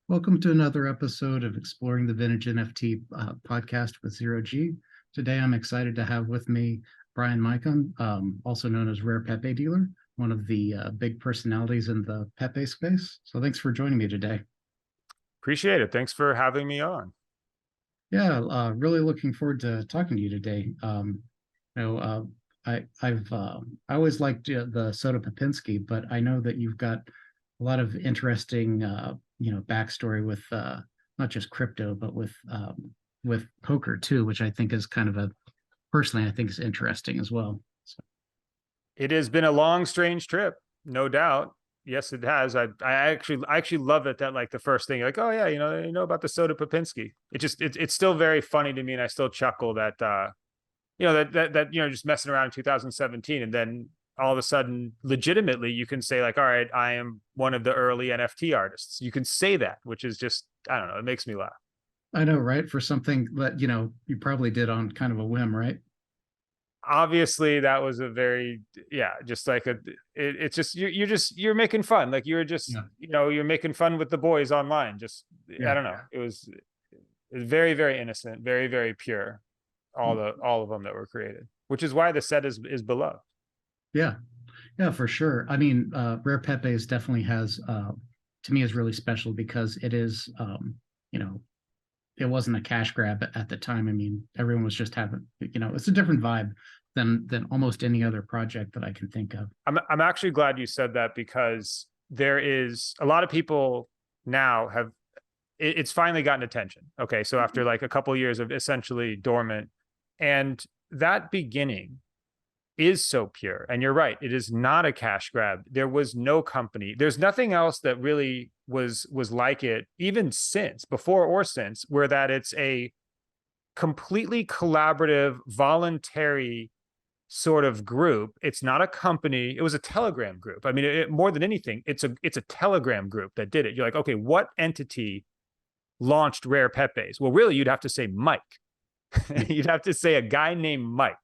Welcome to another episode of Exploring the Vintage NFT podcast with Zero G. Today, I'm excited to have with me Bryan Micon, also known as Rare Pepe Dealer, one of the big personalities in the Pepe space. So thanks for joining me today. Appreciate it. Thanks for having me on. Yeah, really looking forward to talking to you today. You know, I always liked the SODAPEPENSKI, but I know that you've got a lot of interesting backstory with not just crypto, but with poker too, which I think is kind of personally I think is interesting as well. So. It has been a long, strange trip, no doubt. Yes, it has. I actually love it that like the first thing, like, oh yeah, you know about the SODAPEPENSKI. It's still very funny to me, and I still chuckle that just messing around in 2017, and then all of a sudden, legitimately, you can say like, all right, I am one of the early NFT artists. You can say that, which is just, I don't know, it makes me laugh. I know, right? For something that you probably did on kind of a whim, right? Obviously that was a very, just like it's just you're making fun, like you're just you're making fun with the boys online, just I don't know, it was very, very innocent, very, very pure, all of them that were created, which is why the set is beloved. Yeah, for sure. I mean, Rare Pepe's definitely has to me is really special because it is you know it wasn't a cash grab at the time. I mean, everyone was just having, it's a different vibe than almost any other project that I can think of. I'm actually glad you said that, because there is a lot of people now have it's finally gotten attention. Okay, so after like a couple of years of essentially dormant, and that beginning is so pure. And you're right, it is not a cash grab. There was no company. There's nothing else that really was like it, even since, before or since, where that it's a completely collaborative, voluntary sort of group. It's not a company. It was a Telegram group. I mean, more than anything, it's a Telegram group that did it. You're like, okay, what entity launched Rare Pepes? Well, really, you'd have to say Mike. You'd have to say a guy named Mike.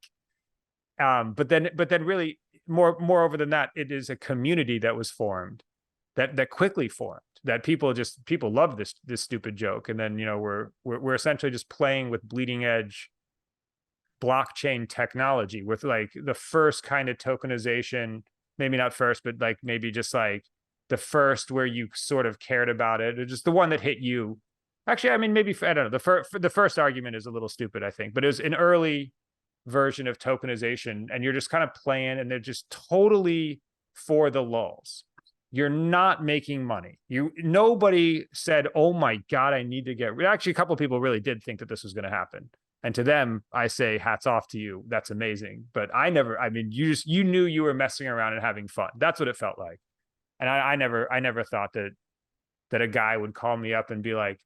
But then really, moreover than that, it is a community that was formed, that quickly formed, that people love this stupid joke, and then we're essentially just playing with bleeding edge blockchain technology with like the first kind of tokenization, maybe not first, but like maybe just like the first where you sort of cared about it, or just the one that hit you. Actually, I mean, maybe I don't know. The first argument is a little stupid, I think, but it was an early version of tokenization, and you're just kind of playing, and they're just totally for the lulz. You're not making money. Nobody said, oh my God, I need to get rid. Actually, a couple of people really did think that this was going to happen. And to them, I say, hats off to you. That's amazing. But I mean, you knew you were messing around and having fun. That's what it felt like. And I never thought that a guy would call me up and be like,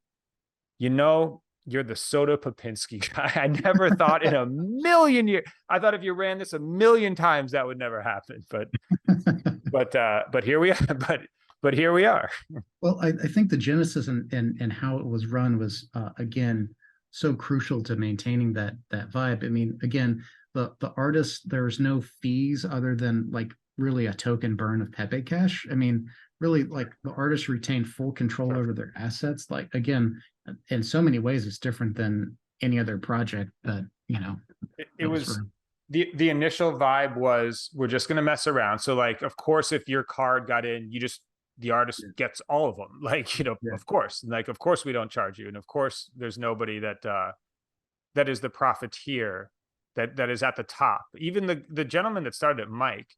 you're the SODAPEPENSKI guy. I never thought in a million years. I thought if you ran this a million times, that would never happen. But here we are. But here we are. Well, I think the genesis and how it was run was again so crucial to maintaining that vibe. I mean, again, the artists, there's no fees other than like really a token burn of Pepe Cash. I mean, really, like the artists retain full control over their assets. Like again, in so many ways, it's different than any other project that it was. The initial vibe was, we're just going to mess around. So like, of course, if your card got in, the artist gets all of them. Like, of course, like, of course we don't charge you. And of course there's nobody that is the profiteer that is at the top. Even the gentleman that started at Mike,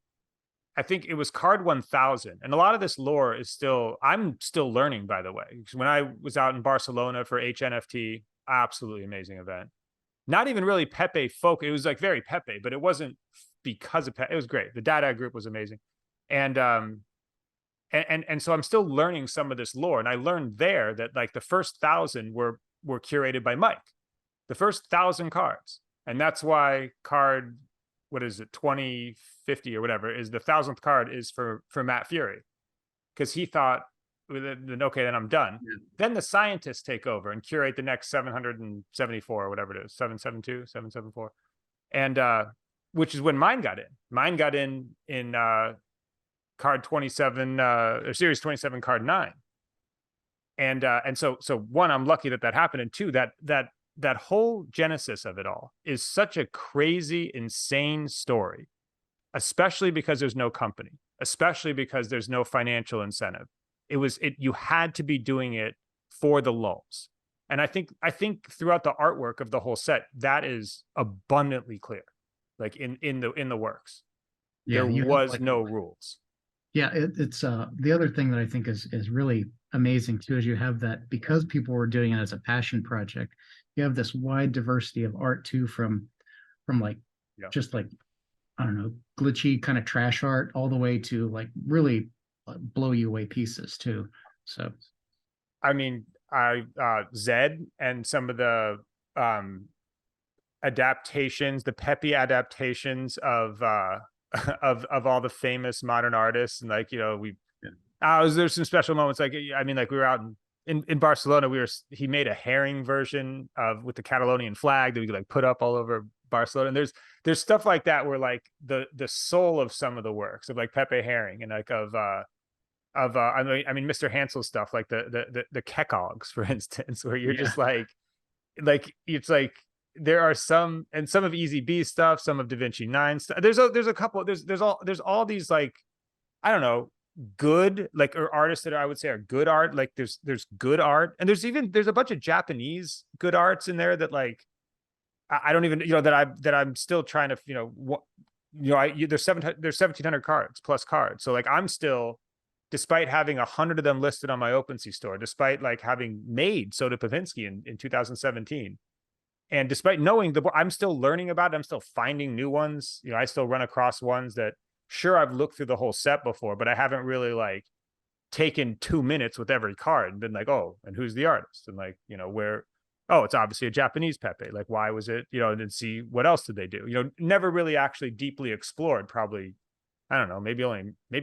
I think it was card 1000. And a lot of this lore is I'm still learning, by the way, because when I was out in Barcelona for HNFT, absolutely amazing event. Not even really Pepe folk. It was like very Pepe, but it wasn't because of Pepe. It was great. The Dada group was amazing. And so I'm still learning some of this lore. And I learned there that like the first 1000 were curated by Mike, the first 1000 cards. And that's why card, what is it, 2050 or whatever, is the 1000th card is for Matt Fury. Because he thought, okay, then I'm done. Yeah. Then the scientists take over and curate the next 774 or whatever it is, 772, 774. And which is when mine got in. Mine got in card 27, or series 27, card 9. And so one, I'm lucky that that happened, and two, that whole genesis of it all is such a crazy, insane story, especially because there's no company, especially because there's no financial incentive. You had to be doing it for the lulz. And I think throughout the artwork of the whole set, that is abundantly clear. Like in the works. Yeah, There you have was like no rules. yeah, it's the other thing that I think is really amazing too is you have that because people were doing it as a passion project, you have this wide diversity of art too from like Yeah. just like I don't know, glitchy kind of trash art all the way to like really blow you away pieces too. So I mean, Zed and some of the um adaptations, the Pepe adaptations of of all the famous modern artists, and like, you know, there's some special moments, like, I mean, like we were out in Barcelona, he made a herring version of with the Catalonian flag that we could like put up all over Barcelona. And there's stuff like that where like the soul of some of the works of like Pepe Herring and like of I mean Mr. Hansel's stuff, like the Kekogs, for instance, where you're yeah, just like it's like there are some, and some of Easy B stuff, some of Da Vinci 9 stuff. There's a couple, there's all these like, I don't know, good, like, or artists that I would say are good art. Like there's good art, and there's a bunch of Japanese good arts in there that like I don't even, you know, that I'm still trying to, you know, what, you know, there's 1,700 cards plus cards. So like I'm still, despite having 100 of them listed on my OpenSea store, despite like having made SODAPEPENSKI in 2017, and despite knowing I'm still learning about it, I'm still finding new ones. You know, I still run across ones that, sure, I've looked through the whole set before, but I haven't really like taken 2 minutes with every card and been like, oh, and who's the artist? And like, you know, where, oh, it's obviously a Japanese Pepe. Like, why was it, you know, and then see what else did they do? You know, never really actually deeply explored, probably, I don't know, maybe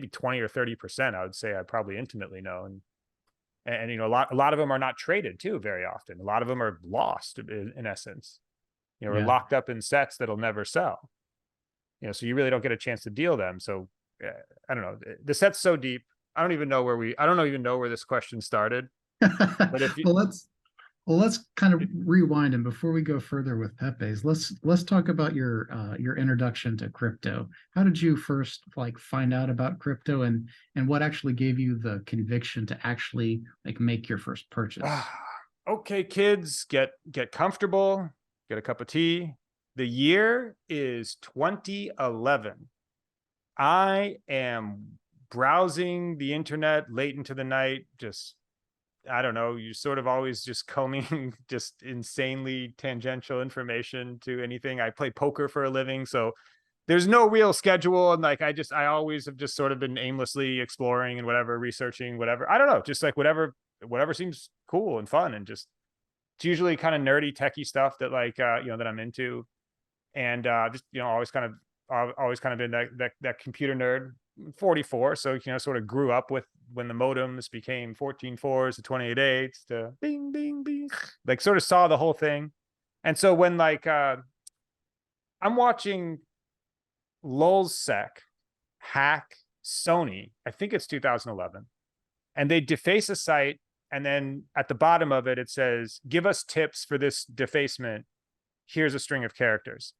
20 or 30%, I would say I probably intimately know. And you know, a lot of them are not traded too very often. A lot of them are lost in essence, you know, or yeah. locked up in sets that'll never sell. You know, so you really don't get a chance to deal them. So I don't know. The set's so deep. I don't even know where this question started. But if you, well, let's kind of rewind, and before we go further with Pepe's, let's talk about your introduction to crypto. How did you first like find out about crypto, and what actually gave you the conviction to actually like make your first purchase? okay, kids, get comfortable, get a cup of tea. The year is 2011. I am browsing the internet late into the night, just, I don't know, you're sort of always just combing just insanely tangential information to anything. I play poker for a living, so there's no real schedule. And like, I always have just sort of been aimlessly exploring and whatever, researching, whatever. I don't know, just like whatever seems cool and fun. And just, it's usually kind of nerdy, techie stuff that like, you know, that I'm into. And just, you know, always kind of been that computer nerd. 44, so, you know, sort of grew up with when the modems became 14.4s to 28.8s to bing bing bing, like sort of saw the whole thing. And so when like I'm watching lulzsec hack Sony, I think it's 2011, and they deface a site, and then at the bottom of it, it says, give us tips for this defacement, here's a string of characters.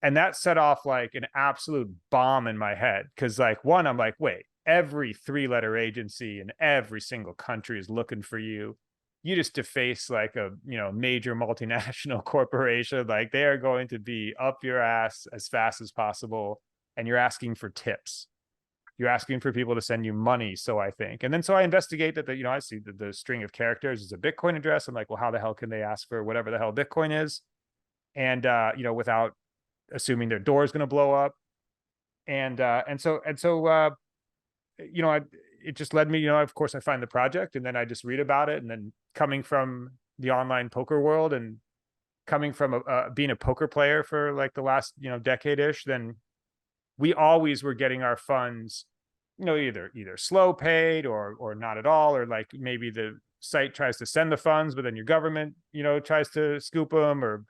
And that set off like an absolute bomb in my head. Cause like, one, I'm like, wait, every 3-letter agency in every single country is looking for you. You just deface like a, you know, major multinational corporation. Like, they are going to be up your ass as fast as possible. And you're asking for tips. You're asking for people to send you money. So I think, and then so I investigate that, you know, I see that the string of characters is a Bitcoin address. I'm like, well, how the hell can they ask for whatever the hell Bitcoin is? And, you know, without assuming their door is going to blow up. And so you know, it just led me, you know, of course I find the project, and then I just read about it. And then coming from the online poker world, and coming from being a poker player for like the last, you know, decade-ish, then we always were getting our funds, you know, either slow paid or not at all, or like maybe the site tries to send the funds, but then your government, you know, tries to scoop them, or,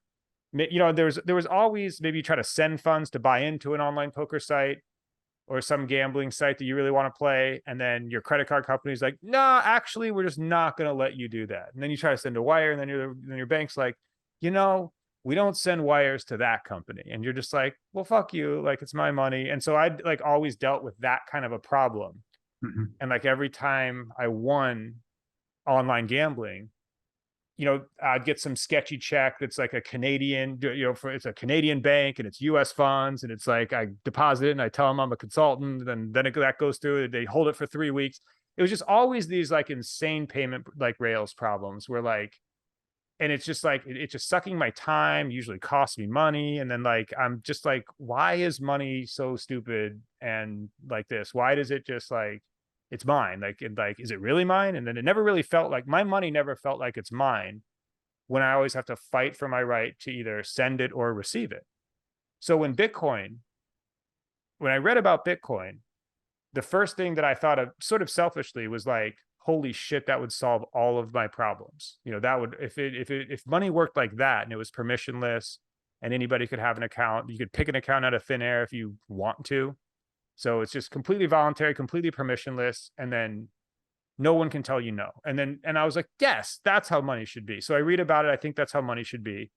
you know, there was always, maybe you try to send funds to buy into an online poker site, or some gambling site that you really want to play, and then your credit card company is like, nah, actually, we're just not going to let you do that. And then you try to send a wire, and then your bank's like, you know, we don't send wires to that company. And you're just like, well, fuck you, like, it's my money. And so I like always dealt with that kind of a problem. And like every time I won online gambling, you know, I'd get some sketchy check that's like a Canadian, you know, it's a Canadian bank and it's US funds. And it's like, I deposit it and I tell them I'm a consultant, and then that goes through, they hold it for 3 weeks. It was just always these like insane payment, like Rails problems where like, and it's just like, it's just sucking my time, usually costs me money. And then like, I'm just like, why is money so stupid? And like this, why does it just like, it's mine? Like, is it really mine? And then it never really felt like my money never felt like it's mine, when I always have to fight for my right to either send it or receive it. So when I read about Bitcoin, the first thing that I thought of sort of selfishly was like, holy shit, that would solve all of my problems. You know, that would, if money worked like that and it was permissionless and anybody could have an account, you could pick an account out of thin air if you want to. So it's just completely voluntary, completely permissionless, and then no one can tell you no. And I was like, yes, that's how money should be. So I read about it. I think that's how money should be.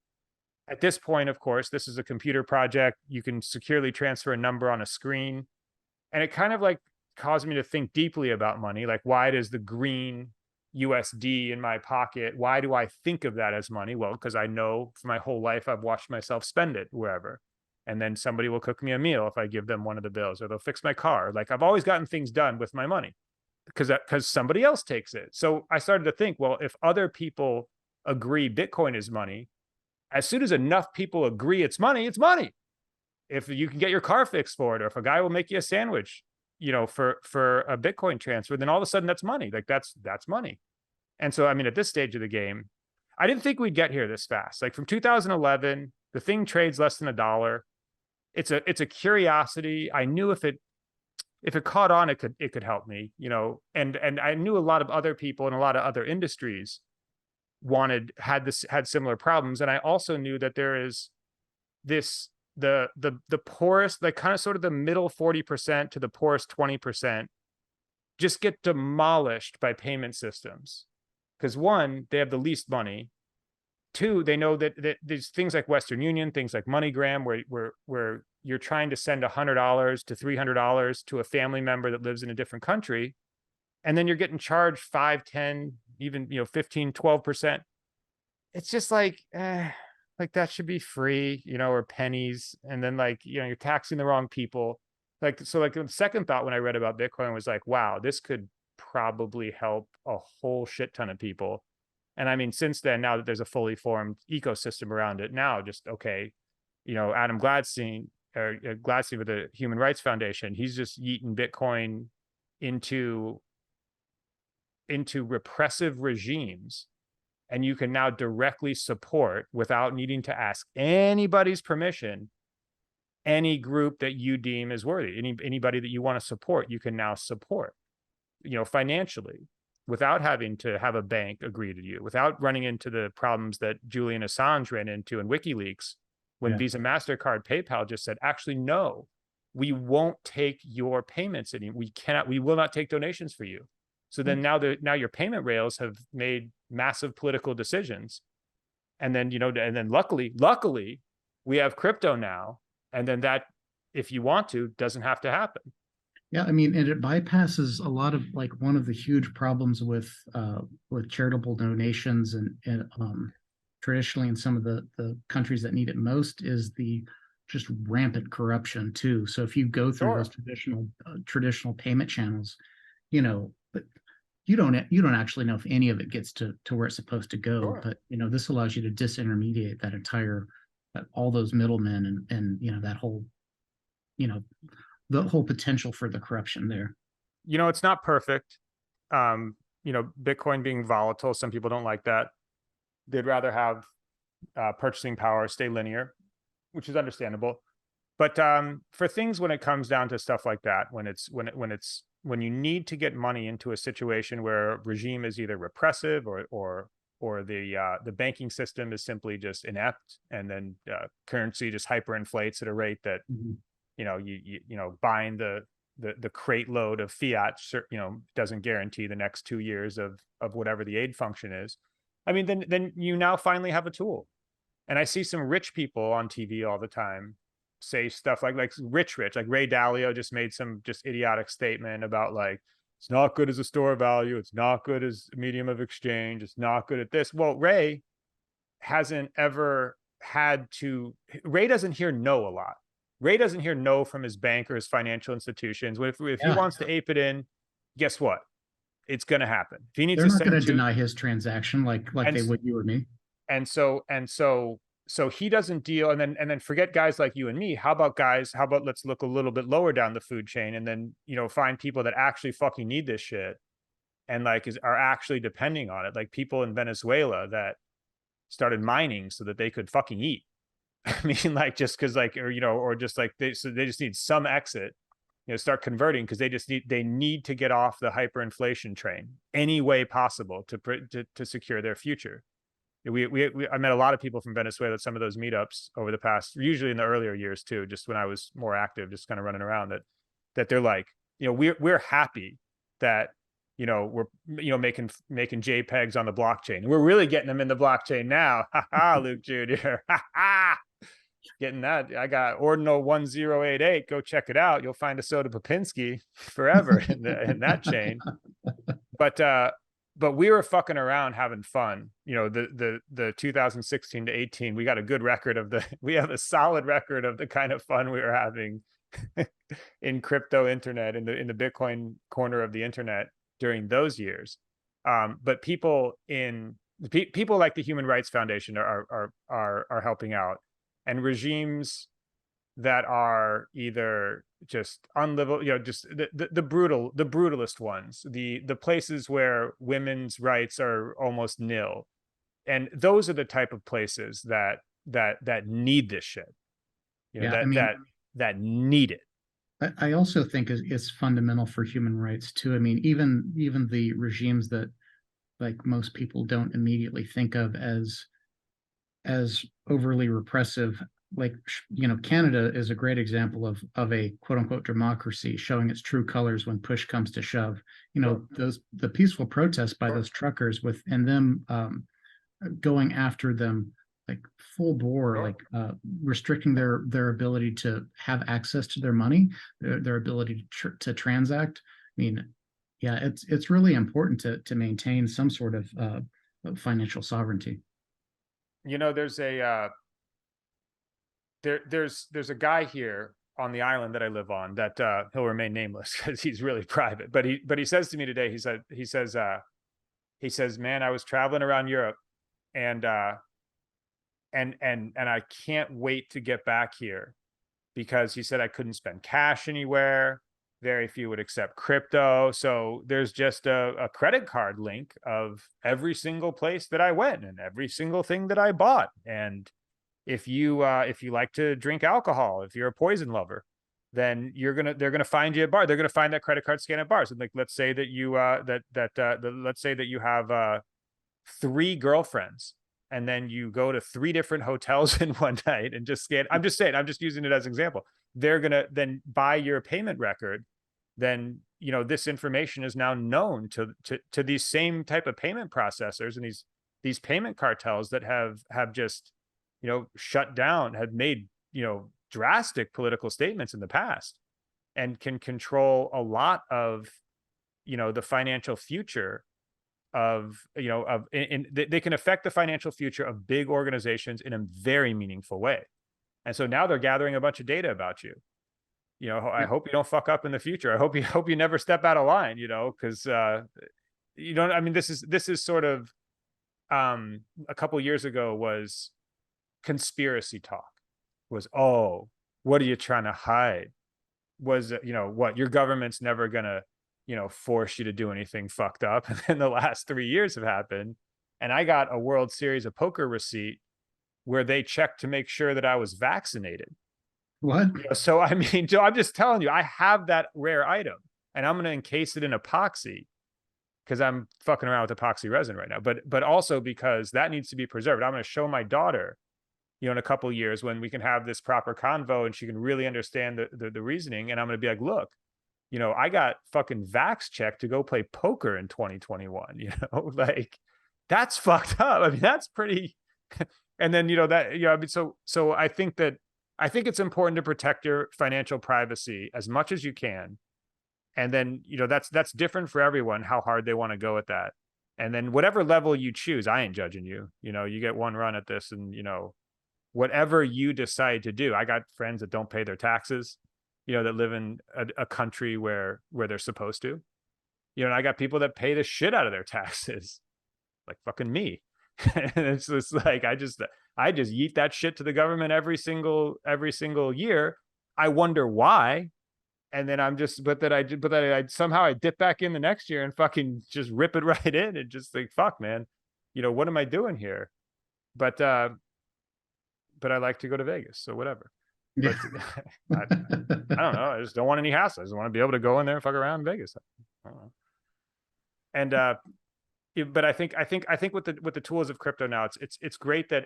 At this point, of course, this is a computer project. You can securely transfer a number on a screen. And it kind of like caused me to think deeply about money. Like, why does the green USD in my pocket, why do I think of that as money? Well, because I know for my whole life, I've watched myself spend it wherever. And then somebody will cook me a meal if I give them one of the bills, or they'll fix my car. Like, I've always gotten things done with my money because somebody else takes it. So I started to think, well, if other people agree Bitcoin is money, as soon as enough people agree it's money, it's money. If you can get your car fixed for it, or if a guy will make you a sandwich, you know, for a Bitcoin transfer, then all of a sudden that's money. Like that's money. And so, I mean, at this stage of the game, I didn't think we'd get here this fast. Like from 2011, the thing trades less than $1. It's a curiosity. I knew if it caught on, it could help me, you know, and I knew a lot of other people in a lot of other industries had similar problems. And I also knew that there is this, the poorest, like kind of sort of the middle 40% to the poorest 20% just get demolished by payment systems. Because one, they have the least money. Two, they know that there's things like Western Union, things like MoneyGram, where you're trying to send $100 to $300 to a family member that lives in a different country, and then you're getting charged 5, 10, even 15, 12%. It's just like that should be free, or pennies. And then you're taxing the wrong people. So the second thought when I read about Bitcoin was like, wow, this could probably help a whole shit ton of people. And I mean, since then, now that there's a fully formed ecosystem around it, now just, okay, Adam Gladstein with the Human Rights Foundation, he's just yeeting Bitcoin into repressive regimes. And you can now directly support, without needing to ask anybody's permission, any group that you deem is worthy. Anybody that you want to support, you can now support, financially, without having to have a bank agree to you, without running into the problems that Julian Assange ran into in WikiLeaks, when Visa, MasterCard, PayPal just said, actually, no, we won't take your payments anymore. We will not take donations for you. So then now your payment rails have made massive political decisions. And then, and then luckily we have crypto now. And then that, if you want to, doesn't have to happen. Yeah, I mean, and it bypasses a lot of one of the huge problems with charitable donations and traditionally in some of the countries that need it most is the just rampant corruption too. So if you go through those traditional payment channels, but you don't actually know if any of it gets to where it's supposed to go. But this allows you to disintermediate all those middlemen and that whole the whole potential for the corruption there. It's not perfect. Bitcoin being volatile, some people don't like that. They'd rather have purchasing power stay linear, which is understandable. But for things when it comes down to stuff like that, when you need to get money into a situation where a regime is either repressive or the banking system is simply just inept, and then currency just hyperinflates at a rate that buying the the crate load of fiat, you know, doesn't guarantee the next 2 years of whatever the aid function is. I mean, then you now finally have a tool. And I see some rich people on TV all the time say stuff like rich, like Ray Dalio just made some just idiotic statement about like, it's not good as a store of value. It's not good as a medium of exchange. It's not good at this. Well, Ray hasn't ever Ray doesn't hear no a lot. Ray doesn't hear no from his bank or his financial institutions. If he wants to ape it in, guess what? It's going to happen. If he needs They're to not going to send deny his transaction like they would you or me. and so he doesn't deal. And then forget guys like you and me. How about let's look a little bit lower down the food chain, and then, you know, find people that actually fucking need this shit and like are actually depending on it. Like people in Venezuela that started mining so that they could fucking eat. I mean, like, just because like, or, you know, or just like they just need some exit, you know, start converting because they need to get off the hyperinflation train any way possible to secure their future. I met a lot of people from Venezuela at some of those meetups over the past, usually in the earlier years too, just when I was more active, just kind of running around, that they're like, you know, we're happy that, you know, we're, you know, making JPEGs on the blockchain. We're really getting them in the blockchain now. Ha ha, Luke Jr. Ha ha. Getting that. I got Ordinal 1088. Go check it out. You'll find a SODAPEPENSKI forever in that chain. But we were fucking around having fun. You know, the 2016 to 18, we got a good record we have a solid record of the kind of fun we were having in crypto internet, in the Bitcoin corner of the internet during those years. But people like the Human Rights Foundation are helping out, and regimes that are either just unlivable, you know, just the brutalist ones, the places where women's rights are almost nil. And those are the type of places that need this shit. You know, Yeah, I mean, that need it. I also think it's fundamental for human rights too. I mean, even the regimes that like most people don't immediately think of as overly repressive, like, you know, Canada is a great example of a quote unquote democracy showing its true colors when push comes to shove. You know, the peaceful protests by those truckers and them going after them like full bore, like restricting their ability to have access to their money, their ability to transact. I mean, yeah, it's really important to maintain some sort of financial sovereignty. You know, there's a there's a guy here on the island that I live on that he'll remain nameless because he's really private. But he says to me today, he says, man, I was traveling around Europe, and I can't wait to get back here, because he said I couldn't spend cash anywhere. Very few would accept crypto. So there's just a credit card link of every single place that I went and every single thing that I bought. And if you like to drink alcohol, if you're a poison lover, then they're gonna find you at bar. They're gonna find that credit card scan at bars. And like, let's say that you let's say that you have 3 girlfriends, and then you go to 3 different hotels in one night and just scan. I'm just using it as an example. They're gonna then buy your payment record. Then, you know, this information is now known to these same type of payment processors and these payment cartels that have just, you know, shut down, have made, you know, drastic political statements in the past, and can control a lot of, you know, the financial future of, you know, they can affect the financial future of big organizations in a very meaningful way. And so now they're gathering a bunch of data about you. You know, I hope you don't fuck up in the future. I hope you never step out of line, you know, because you don't, I mean, this is sort of a couple years ago was conspiracy talk, was, oh, what are you trying to hide? Was, you know, what, your government's never gonna, you know, force you to do anything fucked up. And then the last 3 years have happened, and I got a World Series of Poker receipt where they checked to make sure that I was vaccinated. What? You know, so I mean, Joe, I'm just telling you, I have that rare item, and I'm going to encase it in epoxy because I'm fucking around with epoxy resin right now. But also because that needs to be preserved. I'm going to show my daughter, you know, in a couple of years when we can have this proper convo and she can really understand the reasoning. And I'm going to be like, look, you know, I got fucking vax checked to go play poker in 2021, you know, like that's fucked up. I mean, that's pretty, and then, you know, that, you know, I mean, so I think it's important to protect your financial privacy as much as you can. And then, you know, that's different for everyone, how hard they want to go at that. And then whatever level you choose, I ain't judging you, you know, you get one run at this, and, you know, whatever you decide to do. I got friends that don't pay their taxes, you know, that live in a country where they're supposed to, you know, and I got people that pay the shit out of their taxes, like fucking me. And it's just like, I just yeet that shit to the government every single year. I wonder why. And then I'm just, but that I somehow I dip back in the next year and fucking just rip it right in and just think, fuck, man, you know, what am I doing here? But I like to go to Vegas, so whatever. But I don't know. I just don't want any hassle. I just want to be able to go in there and fuck around in Vegas. I don't know. And but I think with the tools of crypto now, it's great that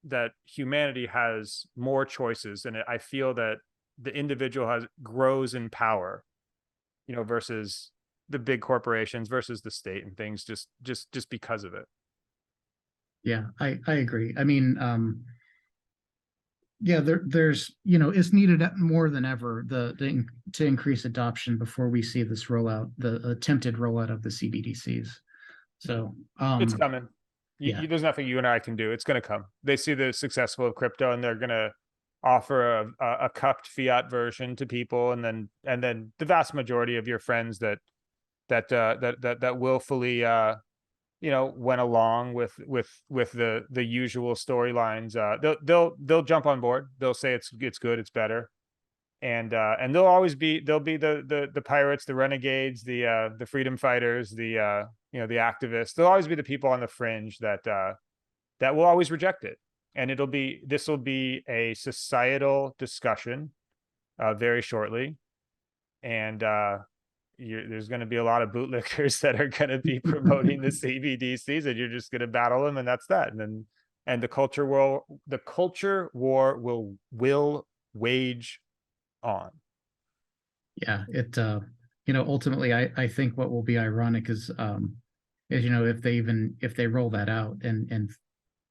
that humanity has more choices, and I feel that the individual grows in power, you know, versus the big corporations, versus the state and things, just because of it. Yeah, I agree. I mean, yeah, there's, you know, it's needed more than ever to increase adoption before we see this rollout, the attempted rollout of the CBDCs. So it's coming. Yeah. There's nothing you and I can do. It's going to come. They see the successful of crypto, and they're going to offer a cupped fiat version to people, and then the vast majority of your friends that willfully you know, went along with the usual storylines, they'll jump on board. They'll say it's good, it's better, and they'll be the pirates, the renegades, the freedom fighters, the you know, the activists. There'll always be the people on the fringe that will always reject it. And this will be a societal discussion very shortly, and there's going to be a lot of bootlickers that are going to be promoting the CBDCs, and you're just going to battle them, and that's that. And the culture war will wage on. Yeah, you know, ultimately, I think what will be ironic is you know, if they roll that out and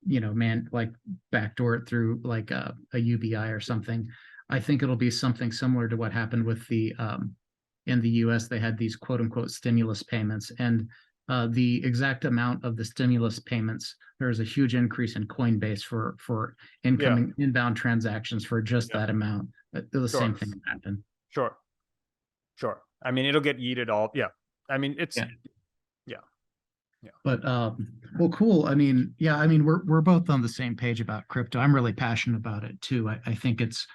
you know, man, like backdoor it through like a UBI or something, I think it'll be something similar to what happened with the in the US. They had these quote unquote stimulus payments, and the exact amount of the stimulus payments, there's a huge increase in Coinbase for inbound transactions for just that amount. The same thing happened. Sure. I mean, it'll get yeeted all. Yeah. I mean, it's yeah. But well, cool. I mean, yeah, I mean, we're both on the same page about crypto. I'm really passionate about it too. I think it's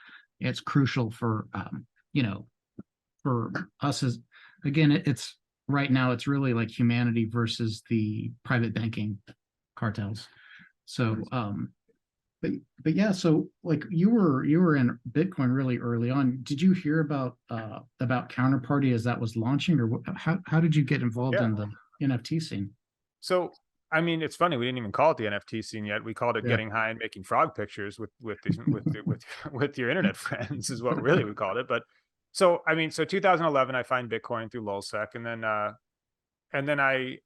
crucial for you know, for us as, again, it's right now it's really like humanity versus the private banking cartels. So but yeah, so like you were in Bitcoin really early on. Did you hear about Counterparty as that was launching, or how did you get involved in the NFT scene? So, I mean, it's funny, we didn't even call it the NFT scene yet. We called it getting high and making frog pictures with your internet friends is what really we called it. But so, I mean, so 2011, I find Bitcoin through lulsec, and then I,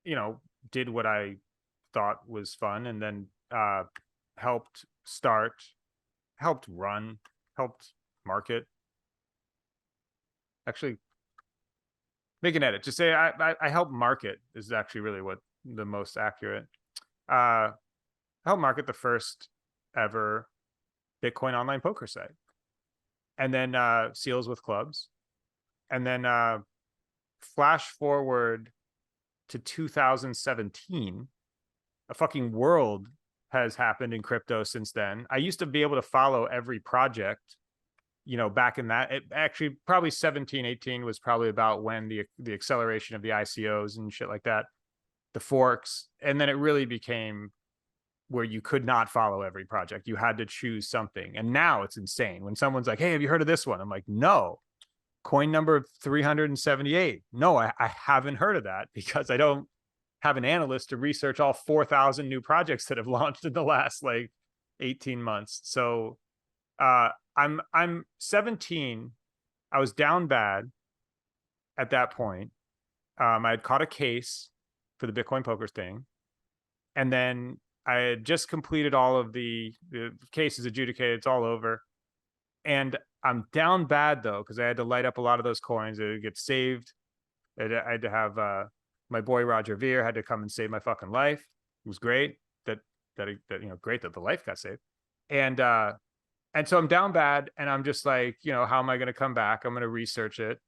you know, did what I thought was fun, and then helped market. Actually, make an edit. Just say I help market is actually really what the most accurate. Help market the first ever Bitcoin online poker site, and then Seals with Clubs, and then flash forward to 2017, a fucking world has happened in crypto since then. I used to be able to follow every project, you know, back in that. It actually probably 17, 18 was probably about when the acceleration of the ICOs and shit like that, the forks, and then it really became where you could not follow every project. You had to choose something. And now it's insane. When someone's like, hey, have you heard of this one? I'm like, no. Coin number 378. No, I haven't heard of that, because I don't have an analyst to research all 4,000 new projects that have launched in the last like 18 months. So I'm 17. I was down bad at that point. I had caught a case for the Bitcoin poker thing. And then I had just completed all of the cases adjudicated. It's all over. And I'm down bad though, because I had to light up a lot of those coins. It would get saved. I had to have my boy Roger Veer had to come and save my fucking life. It was great that great that the life got saved. And so I'm down bad, and I'm just like, how am I going to come back? I'm going to research it.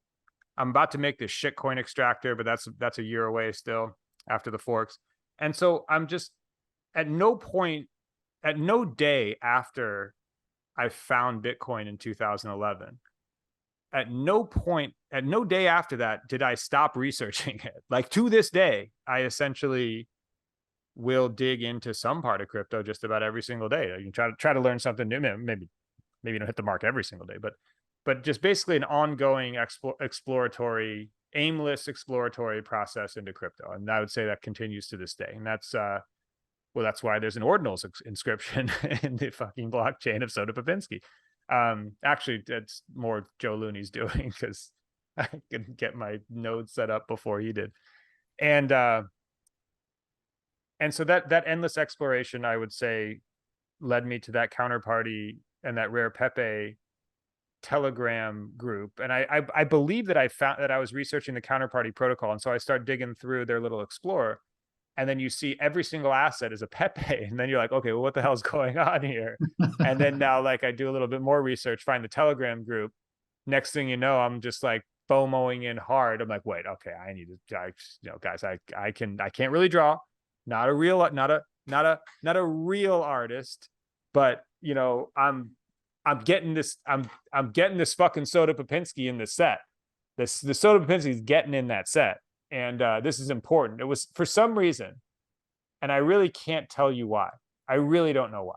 I'm about to make this shitcoin extractor, but that's a year away still after the forks. And so I'm just at no day after I found Bitcoin in 2011, at no day after that did I stop researching it. Like, to this day, I essentially will dig into some part of crypto just about every single day. You can try to learn something new. Maybe you don't hit the mark every single day, but just basically an ongoing exploratory, aimless exploratory process into crypto. And I would say that continues to this day. And that's that's why there's an ordinals inscription in the fucking blockchain of SODAPEPENSKI. Actually, it's more Joe Looney's doing, because I can get my node set up before he did. And so that endless exploration, I would say, led me to that counterparty and that Rare Pepe Telegram group. And I believe that I found that I was researching the counterparty protocol. And so I start digging through their little explorer, and then you see every single asset is a Pepe. And then you're like, okay, well, what the hell's going on here? And then now, like, I do a little bit more research, find the Telegram group. Next thing you know, I'm just like FOMOing in hard. I'm like, wait, okay, I need to, guys, I can't really draw. Not a real artist, but I'm getting this fucking SODAPEPENSKI in the set. The SODAPEPENSKI is getting in that set. And this is important. It was, for some reason, and I really can't tell you why. I really don't know why.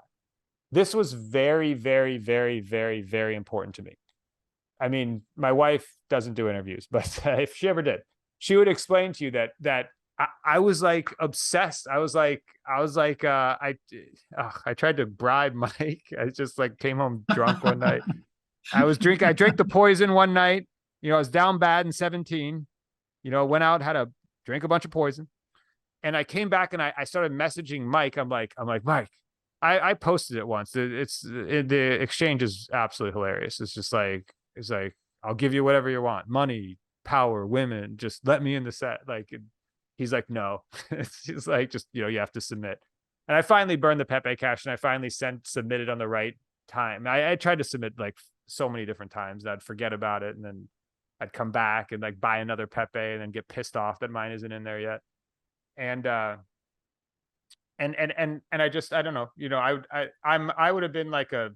This was very, very, very, very, very important to me. I mean, my wife doesn't do interviews, but if she ever did, she would explain to you that I was like obsessed. I tried to bribe Mike. I just like came home drunk one night. I drank the poison one night. I was down bad in 17. Went out, had a drink a bunch of poison, and I came back and I started messaging Mike. I'm like, Mike, I posted it once. The exchange is absolutely hilarious. It's like, I'll give you whatever you want, money, power, women, just let me in the set. Like, he's like, no, it's just like, you have to submit. And I finally burned the Pepe cash, and I finally submitted on the right time. I tried to submit like so many different times, and I'd forget about it, and then I'd come back and like buy another Pepe and then get pissed off that mine isn't in there yet. And I don't know, I would have been like a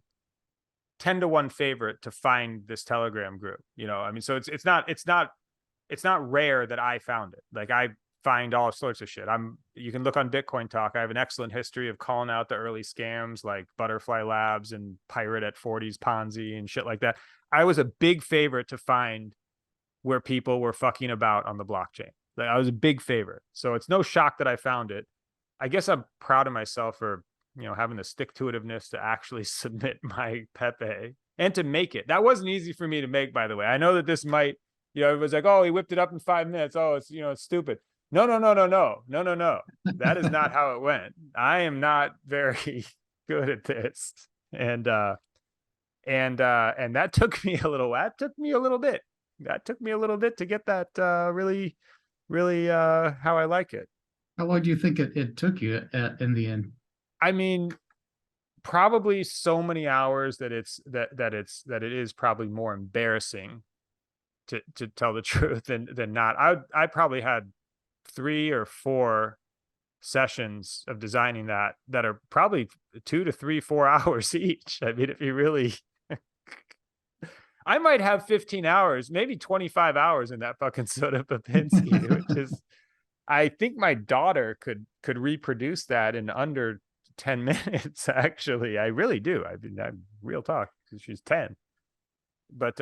10-to-1 favorite to find this Telegram group, I mean, so it's not rare that I found it. Like, I find all sorts of shit. You can look on Bitcoin Talk. I have an excellent history of calling out the early scams like Butterfly Labs and Pirate at 40s Ponzi and shit like that. I was a big favorite to find where people were fucking about on the blockchain. Like, I was a big favorite. So it's no shock that I found it. I guess I'm proud of myself for, having the stick-to-itiveness to actually submit my Pepe and to make it. That wasn't easy for me to make, by the way. I know that this might, it was like, oh, he whipped it up in 5 minutes. Oh, it's, it's stupid. No. That is not how it went. I am not very good at this. And that took me a little bit. That took me a little bit to get that really, really how I like it. How long do you think it took you in the end? I mean, probably so many hours that it is probably more embarrassing to tell the truth than not. I probably had 3 or 4 sessions of designing that are probably 2 to 3, 4 hours each. I mean, if you really I might have 15 hours, maybe 25 hours in that fucking SODAPEPENSKI, which is, I think my daughter could reproduce that in under 10 minutes. Actually, I really do. I mean, I'm real talk, because she's 10. But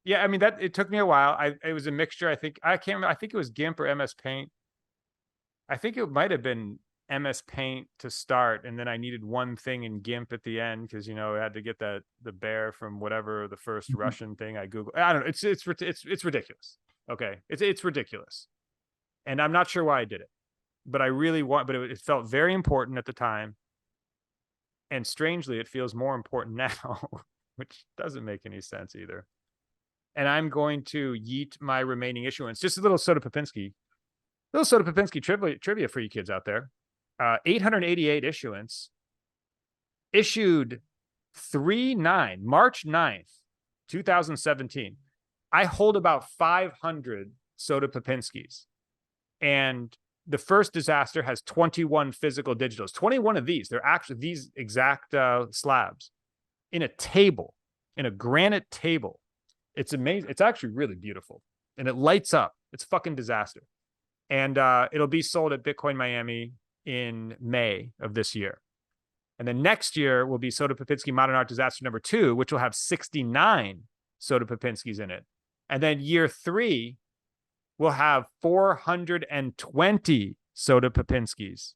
yeah, I mean, that it took me a while. It was a mixture. I think it was GIMP or MS Paint. I think it might have been MS Paint to start, and then I needed one thing in GIMP at the end because, you know, I had to get the bear from whatever the first Russian thing I Googled. I don't know. It's ridiculous. Okay, it's ridiculous, and I'm not sure why I did it, but I really want. But it felt very important at the time, and strangely, it feels more important now, which doesn't make any sense either. And I'm going to yeet my remaining issuance. Just a little SODAPEPENSKI trivia for you kids out there. 888 issuance, issued March 9th, 2017. I hold about 500 SODAPEPENSKIs, and the first disaster has 21 physical digitals. 21 of these, they're actually these exact slabs in a table, in a granite table. It's amazing. It's actually really beautiful, and it lights up. It's fucking disaster. And it'll be sold at Bitcoin Miami in May of this year. And then next year will be SODAPEPENSKI Modern Art Disaster number 2, which will have 69 SODAPEPENSKIs in it. And then year 3 will have 420 SODAPEPENSKIs,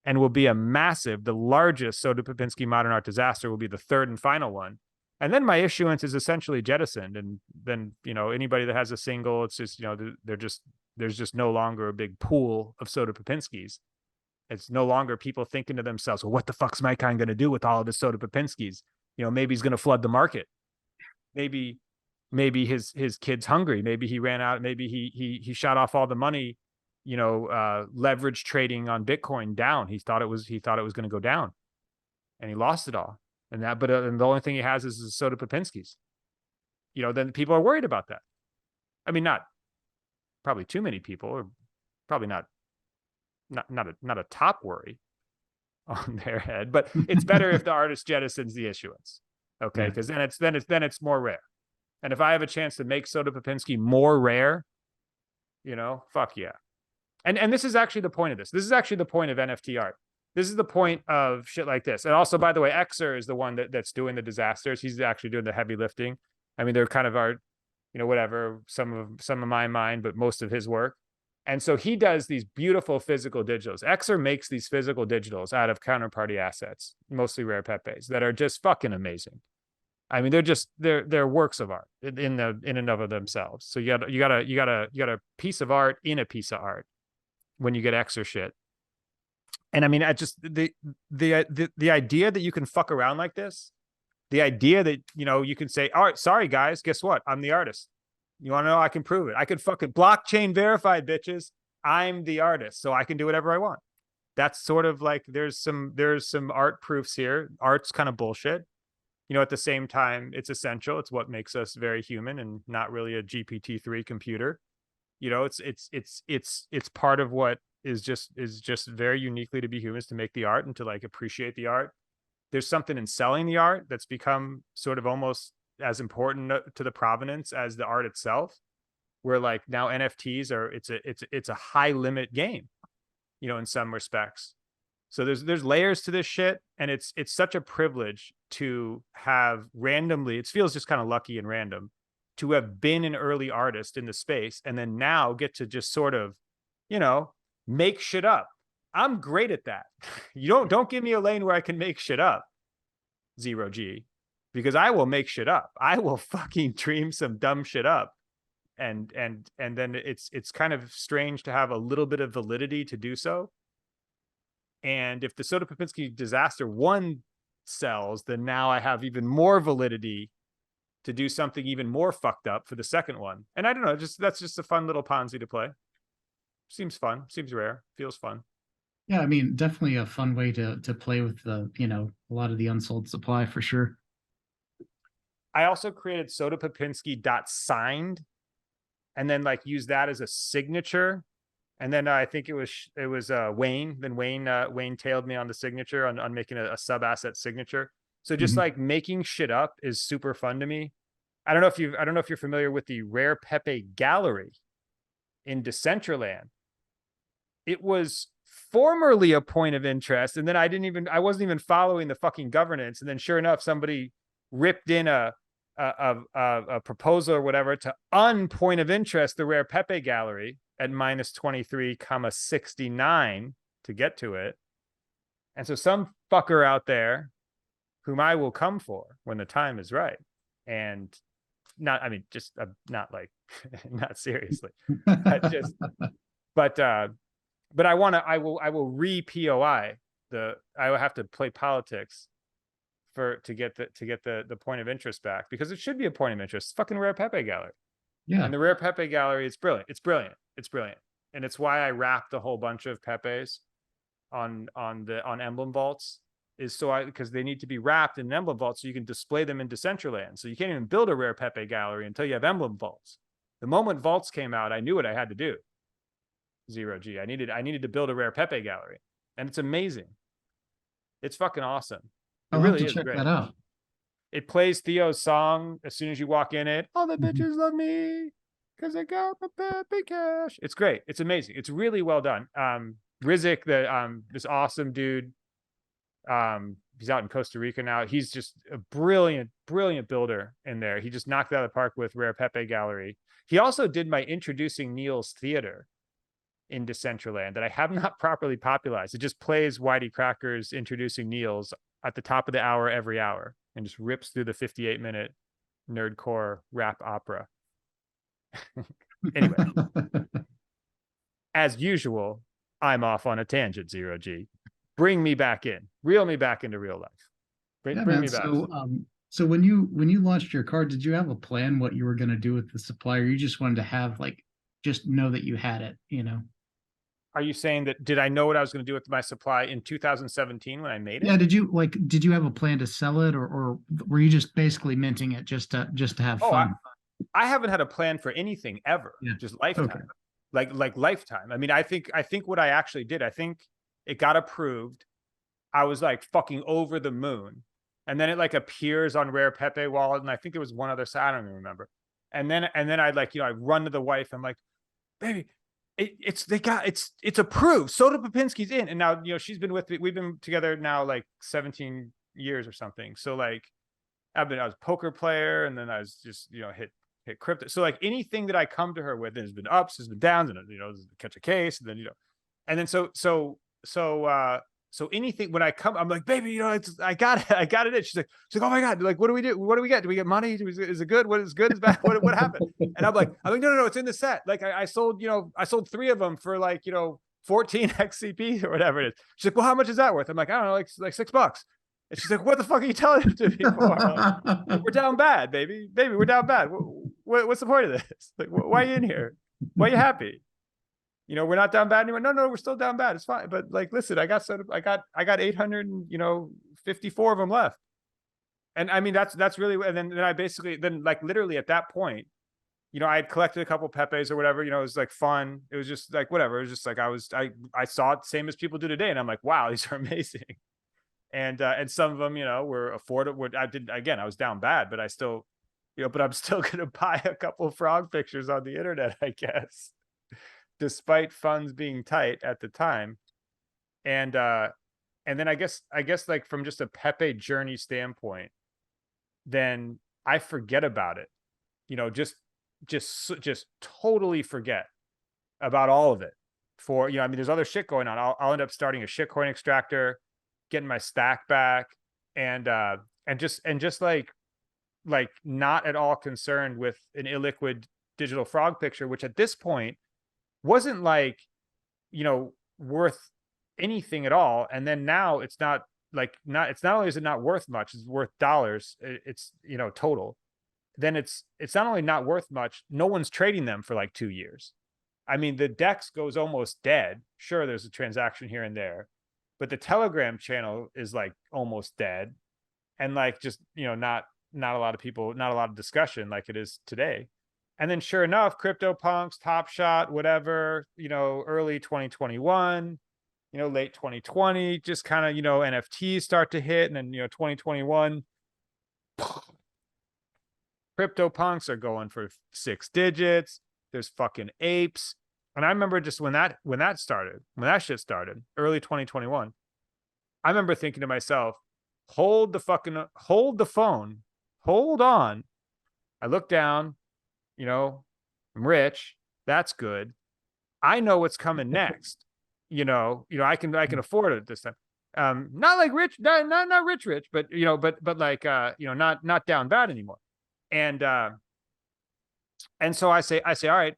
and will be a massive, the largest SODAPEPENSKI Modern Art Disaster will be the third and final one. And then my issuance is essentially jettisoned. And then, you know, anybody that has a single, it's just, you know, there's just no longer a big pool of SODAPEPENSKIs. It's no longer people thinking to themselves, well, what the fuck's Micon going to do with all of his SODAPEPENSKIs? You know, maybe he's going to flood the market. Maybe his kid's hungry. Maybe he ran out. Maybe he shot off all the money, you know, leverage trading on Bitcoin down. He thought it was going to go down, and he lost it all. And the only thing he has is the SODAPEPENSKIs. You know, then people are worried about that. I mean, not probably too many people, or probably not a top worry on their head, but it's better if the artist jettisons the issuance. Okay. Because then it's more rare. And if I have a chance to make SODAPEPENSKI more rare, you know, fuck yeah. And this is actually the point of this. This is actually the point of NFT art. This is the point of shit like this. And also, by the way, Xer is the one that's doing the disasters. He's actually doing the heavy lifting. I mean, they're kind of our, you know, whatever, some of my mind, but most of his work. And so he does these beautiful physical digitals. Xer makes these physical digitals out of counterparty assets, mostly Rare Pepes, that are just fucking amazing. I mean, they're works of art in and of themselves. So you got a piece of art in a piece of art when you get Xer shit. And I mean, I just the idea that you can fuck around like this, the idea that, you know, you can say, all right, sorry guys, guess what? I'm the artist. You want to know? I can prove it. I could fucking blockchain verified, bitches. I'm the artist, so I can do whatever I want. That's sort of like there's some art proofs here. Art's kind of bullshit. You know, at the same time, it's essential. It's what makes us very human and not really a GPT-3 computer. You know, it's part of what is just very uniquely to be humans, to make the art and to like appreciate the art. There's something in selling the art that's become sort of almost as important to the provenance as the art itself, where like now NFTs are it's a high limit game, you know, in some respects. So there's layers to this shit, and it's such a privilege to have randomly, it feels just kind of lucky and random to have been an early artist in the space, and then now get to just sort of, you know, make shit up. I'm great at that. You don't give me a lane where I can make shit up, 0G, because I will make shit up. I will fucking dream some dumb shit up. And then it's kind of strange to have a little bit of validity to do so. And if the SODAPEPENSKI Disaster 1 sells, then now I have even more validity to do something even more fucked up for the second one. And I don't know, that's just a fun little Ponzi to play. Seems fun, seems rare, feels fun. Yeah, I mean, definitely a fun way to play with the, you know, a lot of the unsold supply for sure. I also created SODAPEPENSKI.signed, and then like use that as a signature. And then I think it was Wayne. Then Wayne tailed me on the signature on making a sub asset signature. So just like making shit up is super fun to me. I don't know if you're familiar with the Rare Pepe gallery in Decentraland. It was formerly a point of interest, and then I wasn't even following the fucking governance. And then sure enough, somebody ripped in a proposal or whatever to unpoint of interest the Rare Pepe gallery at -23,69. to get to it. And so some fucker out there whom I will come for when the time is right. And not, I mean, just not like, not seriously, but just, but I want to, I will re-POI I will have to play politics to get the point of interest back, because it should be a point of interest. It's fucking Rare Pepe gallery. Yeah. And the Rare Pepe gallery, it's brilliant. It's brilliant. It's brilliant. And it's why I wrapped a whole bunch of Pepes on emblem vaults, is because they need to be wrapped in an emblem vault so you can display them in Decentraland. So you can't even build a Rare Pepe gallery until you have emblem vaults. The moment vaults came out, I knew what I had to do. Zero G. I needed to build a Rare Pepe gallery, and it's amazing. It's fucking awesome. It I'll really have to is check great. that out. It plays Theo's song as soon as you walk in it. All the bitches love me because I got my Pepe cash. It's great. It's amazing. It's really well done. Rizik, this awesome dude, he's out in Costa Rica now. He's just a brilliant builder in there. He just knocked it out of the park with Rare Pepe gallery. He also did my Introducing Neil's Theater in Decentraland that I have not properly popularized. It just plays Whitey Cracker's Introducing Neil's at the top of the hour every hour, and just rips through the 58-minute nerdcore rap opera. Anyway, as usual, I'm off on a tangent, Zero G. Bring me back in. Reel me back into real life. Bring me back. So when you launched your card, did you have a plan what you were going to do with the supply, or you just wanted to have just know that you had it, Are you saying that, did I know what I was going to do with my supply in 2017 when I made it? Yeah. Did you have a plan to sell it, or were you just basically minting it just to have fun? I haven't had a plan for anything ever. Yeah. Just lifetime. Okay. Like lifetime. I mean, I think what I actually did, I think it got approved. I was like fucking over the moon. And then it appears on Rare Pepe wallet. And I think there was one other side, I don't even remember. And then I'd I run to the wife. I'm like, baby, it's approved. SODAPEPENSKI's in. And now, she's been with me. We've been together now 17 years or something. So I was a poker player, and then I was just, hit crypto. So anything that I come to her with, there's been ups, there's been downs, and catch a case, and then and then so anything when I come, I'm like, baby, I got it in. She's like, oh my god, what do we do? What do we get? Do we get money? Is it good? What is good? Is bad? What happened? And I'm like, no, it's in the set. I sold 3 of them for 14 XCP or whatever it is. She's like, well, how much is that worth? I'm like, I don't know, like $6. And she's like, what the fuck are you telling it to me for? We're down bad, baby, we're down bad. What's the point of this? Why are you in here? Why are you happy? We're not down bad anymore. No, we're still down bad. It's fine. But listen, I got 854 of them left. And I mean, that's really, and then I basically, literally at that point, I had collected a couple Pepes or whatever, it was fun. It was just whatever. It was just I saw it same as people do today. And I'm like, wow, these are amazing. And some of them, were affordable. I was down bad, but I still, but I'm still going to buy a couple of frog pictures on the internet, I guess, despite funds being tight at the time. And then I guess from just a Pepe journey standpoint, then I forget about it, just totally forget about all of it for, there's other shit going on. I'll end up starting a shitcoin extractor, getting my stack back, and just not at all concerned with an illiquid digital frog picture, which at this point wasn't worth anything at all. And then now it's not only is it not worth much, it's worth dollars. It's total. Then it's not only not worth much, no one's trading them for 2 years. I mean, the DEX goes almost dead. Sure, there's a transaction here and there, but the Telegram channel is almost dead, and just not a lot of people, not a lot of discussion like it is today. And then sure enough, CryptoPunks, Top Shot, whatever, early 2021, late 2020, just kind of, NFTs start to hit. And then, 2021, CryptoPunks are going for 6 digits. There's fucking apes. And I remember just when that shit started, early 2021, I remember thinking to myself, hold the phone, hold on. I look down, I'm rich. That's good. I know what's coming next. I can afford it this time. Not like rich, not rich, but but like not down bad anymore. And so I say, all right,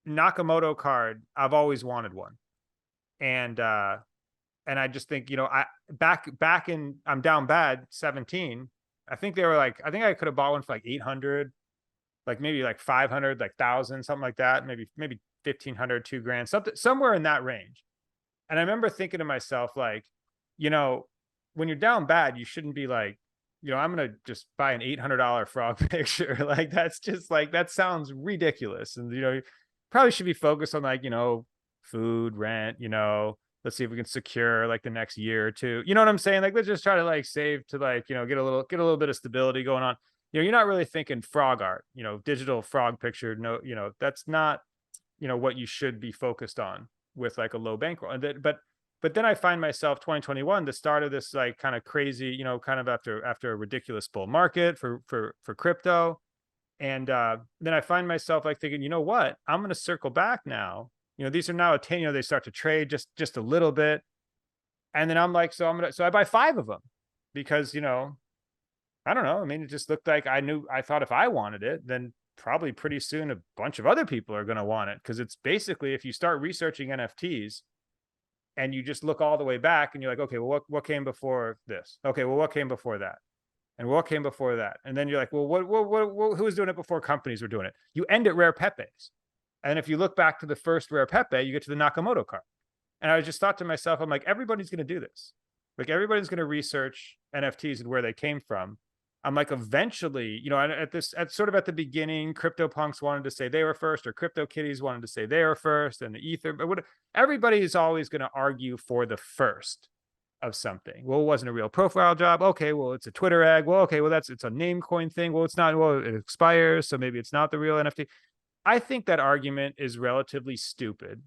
Nakamoto card, I've always wanted one. And I just think, I back in I'm down bad 17. I think they were like, I think I could have bought one for like 800, like maybe like 500, like 1,000, something like that. Maybe 1,500, 2 grand, something somewhere in that range. And I remember thinking to myself, like, when you're down bad, you shouldn't be like, I'm gonna just buy an $800 frog picture. Like that's just like, that sounds ridiculous. And you probably should be focused on like, food, rent, let's see if we can secure like the next year or two. You know what I'm saying? Like let's just try to like save to like, get a little bit of stability going on. You're not really thinking frog art, digital frog picture. No, that's not, what you should be focused on with like a low bankroll. And then, but then I find myself 2021, the start of this like kind of crazy, kind of after a ridiculous bull market for crypto. And then I find myself like thinking, you know what, I'm going to circle back now. These are now they start to trade just a little bit. And then I'm like, so I buy 5 of them because, I don't know. I mean, it just looked like I thought if I wanted it, then probably pretty soon a bunch of other people are going to want it. Cause it's basically, if you start researching NFTs and you just look all the way back and you're like, okay, well, what came before this? Okay, well, what came before that? And what came before that? And then you're like, well, who was doing it before companies were doing it? You end at Rare Pepes. And if you look back to the first Rare Pepe, you get to the Nakamoto card. And I just thought to myself, I'm like, everybody's going to do this. Like everybody's going to research NFTs and where they came from. I'm like, eventually, at sort of at the beginning, CryptoPunks wanted to say they were first, or CryptoKitties wanted to say they were first, and the Ether. But everybody is always going to argue for the first of something. Well, it wasn't a real profile job. Okay, well, it's a Twitter egg. Well, okay, well, it's a name coin thing. Well, it's not. Well, it expires, so maybe it's not the real NFT. I think that argument is relatively stupid.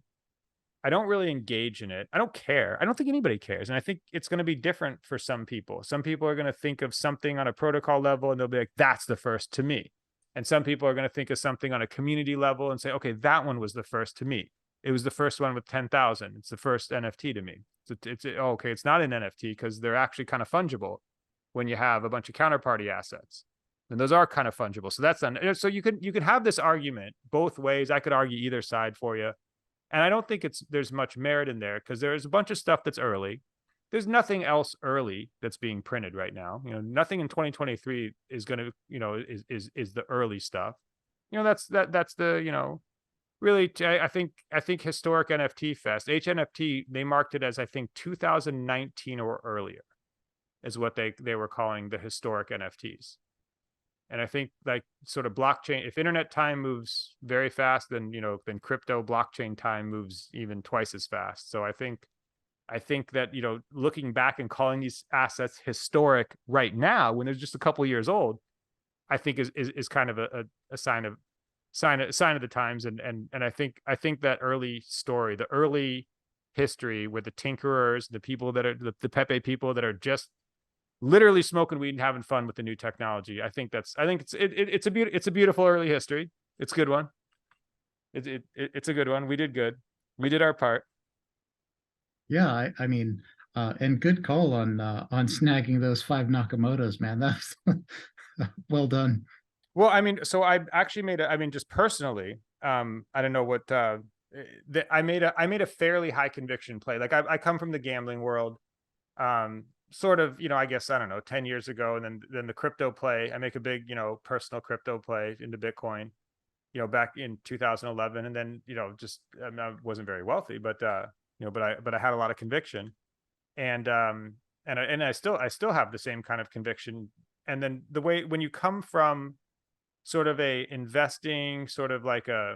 I don't really engage in it. I don't care. I don't think anybody cares. And I think it's going to be different for some people. Some people are going to think of something on a protocol level and they'll be like, that's the first to me. And some people are going to think of something on a community level and say, okay, that one was the first to me. It was the first one with 10,000. It's the first NFT to me. Okay, it's not an NFT because they're actually kind of fungible when you have a bunch of counterparty assets. And those are kind of fungible. So that's done. So you could have this argument both ways. I could argue either side for you. And I don't think there's much merit in there because there's a bunch of stuff that's early. There's nothing else early that's being printed right now. Nothing in 2023 is going to, is the early stuff. That's the, really, I think historic NFT fest, HNFT, they marked it as, I think 2019 or earlier is what they were calling the historic NFTs. And I think like sort of blockchain, if internet time moves very fast, then, then crypto blockchain time moves even twice as fast. So I think that, looking back and calling these assets historic right now, when they're just a couple of years old, I think is kind of a sign of the times. And I think that early story, the early history with the tinkerers, the people that are the Pepe people that are just literally smoking weed and having fun with the new technology. I think it's a beautiful early history. It's a good one. It's a good one. We did good. We did our part. Yeah, I mean, and good call on snagging those 5 Nakamotos, man. That's well done. Well, I mean, so I actually just personally, I don't know what I made a fairly high conviction play. Like I come from the gambling world. Sort of, I guess, I don't know, 10 years ago. And then the crypto play, I make a big, personal crypto play into Bitcoin, back in 2011. And then, I wasn't very wealthy, but I had a lot of conviction and I still have the same kind of conviction. And then the way, when you come from sort of a investing, sort of like I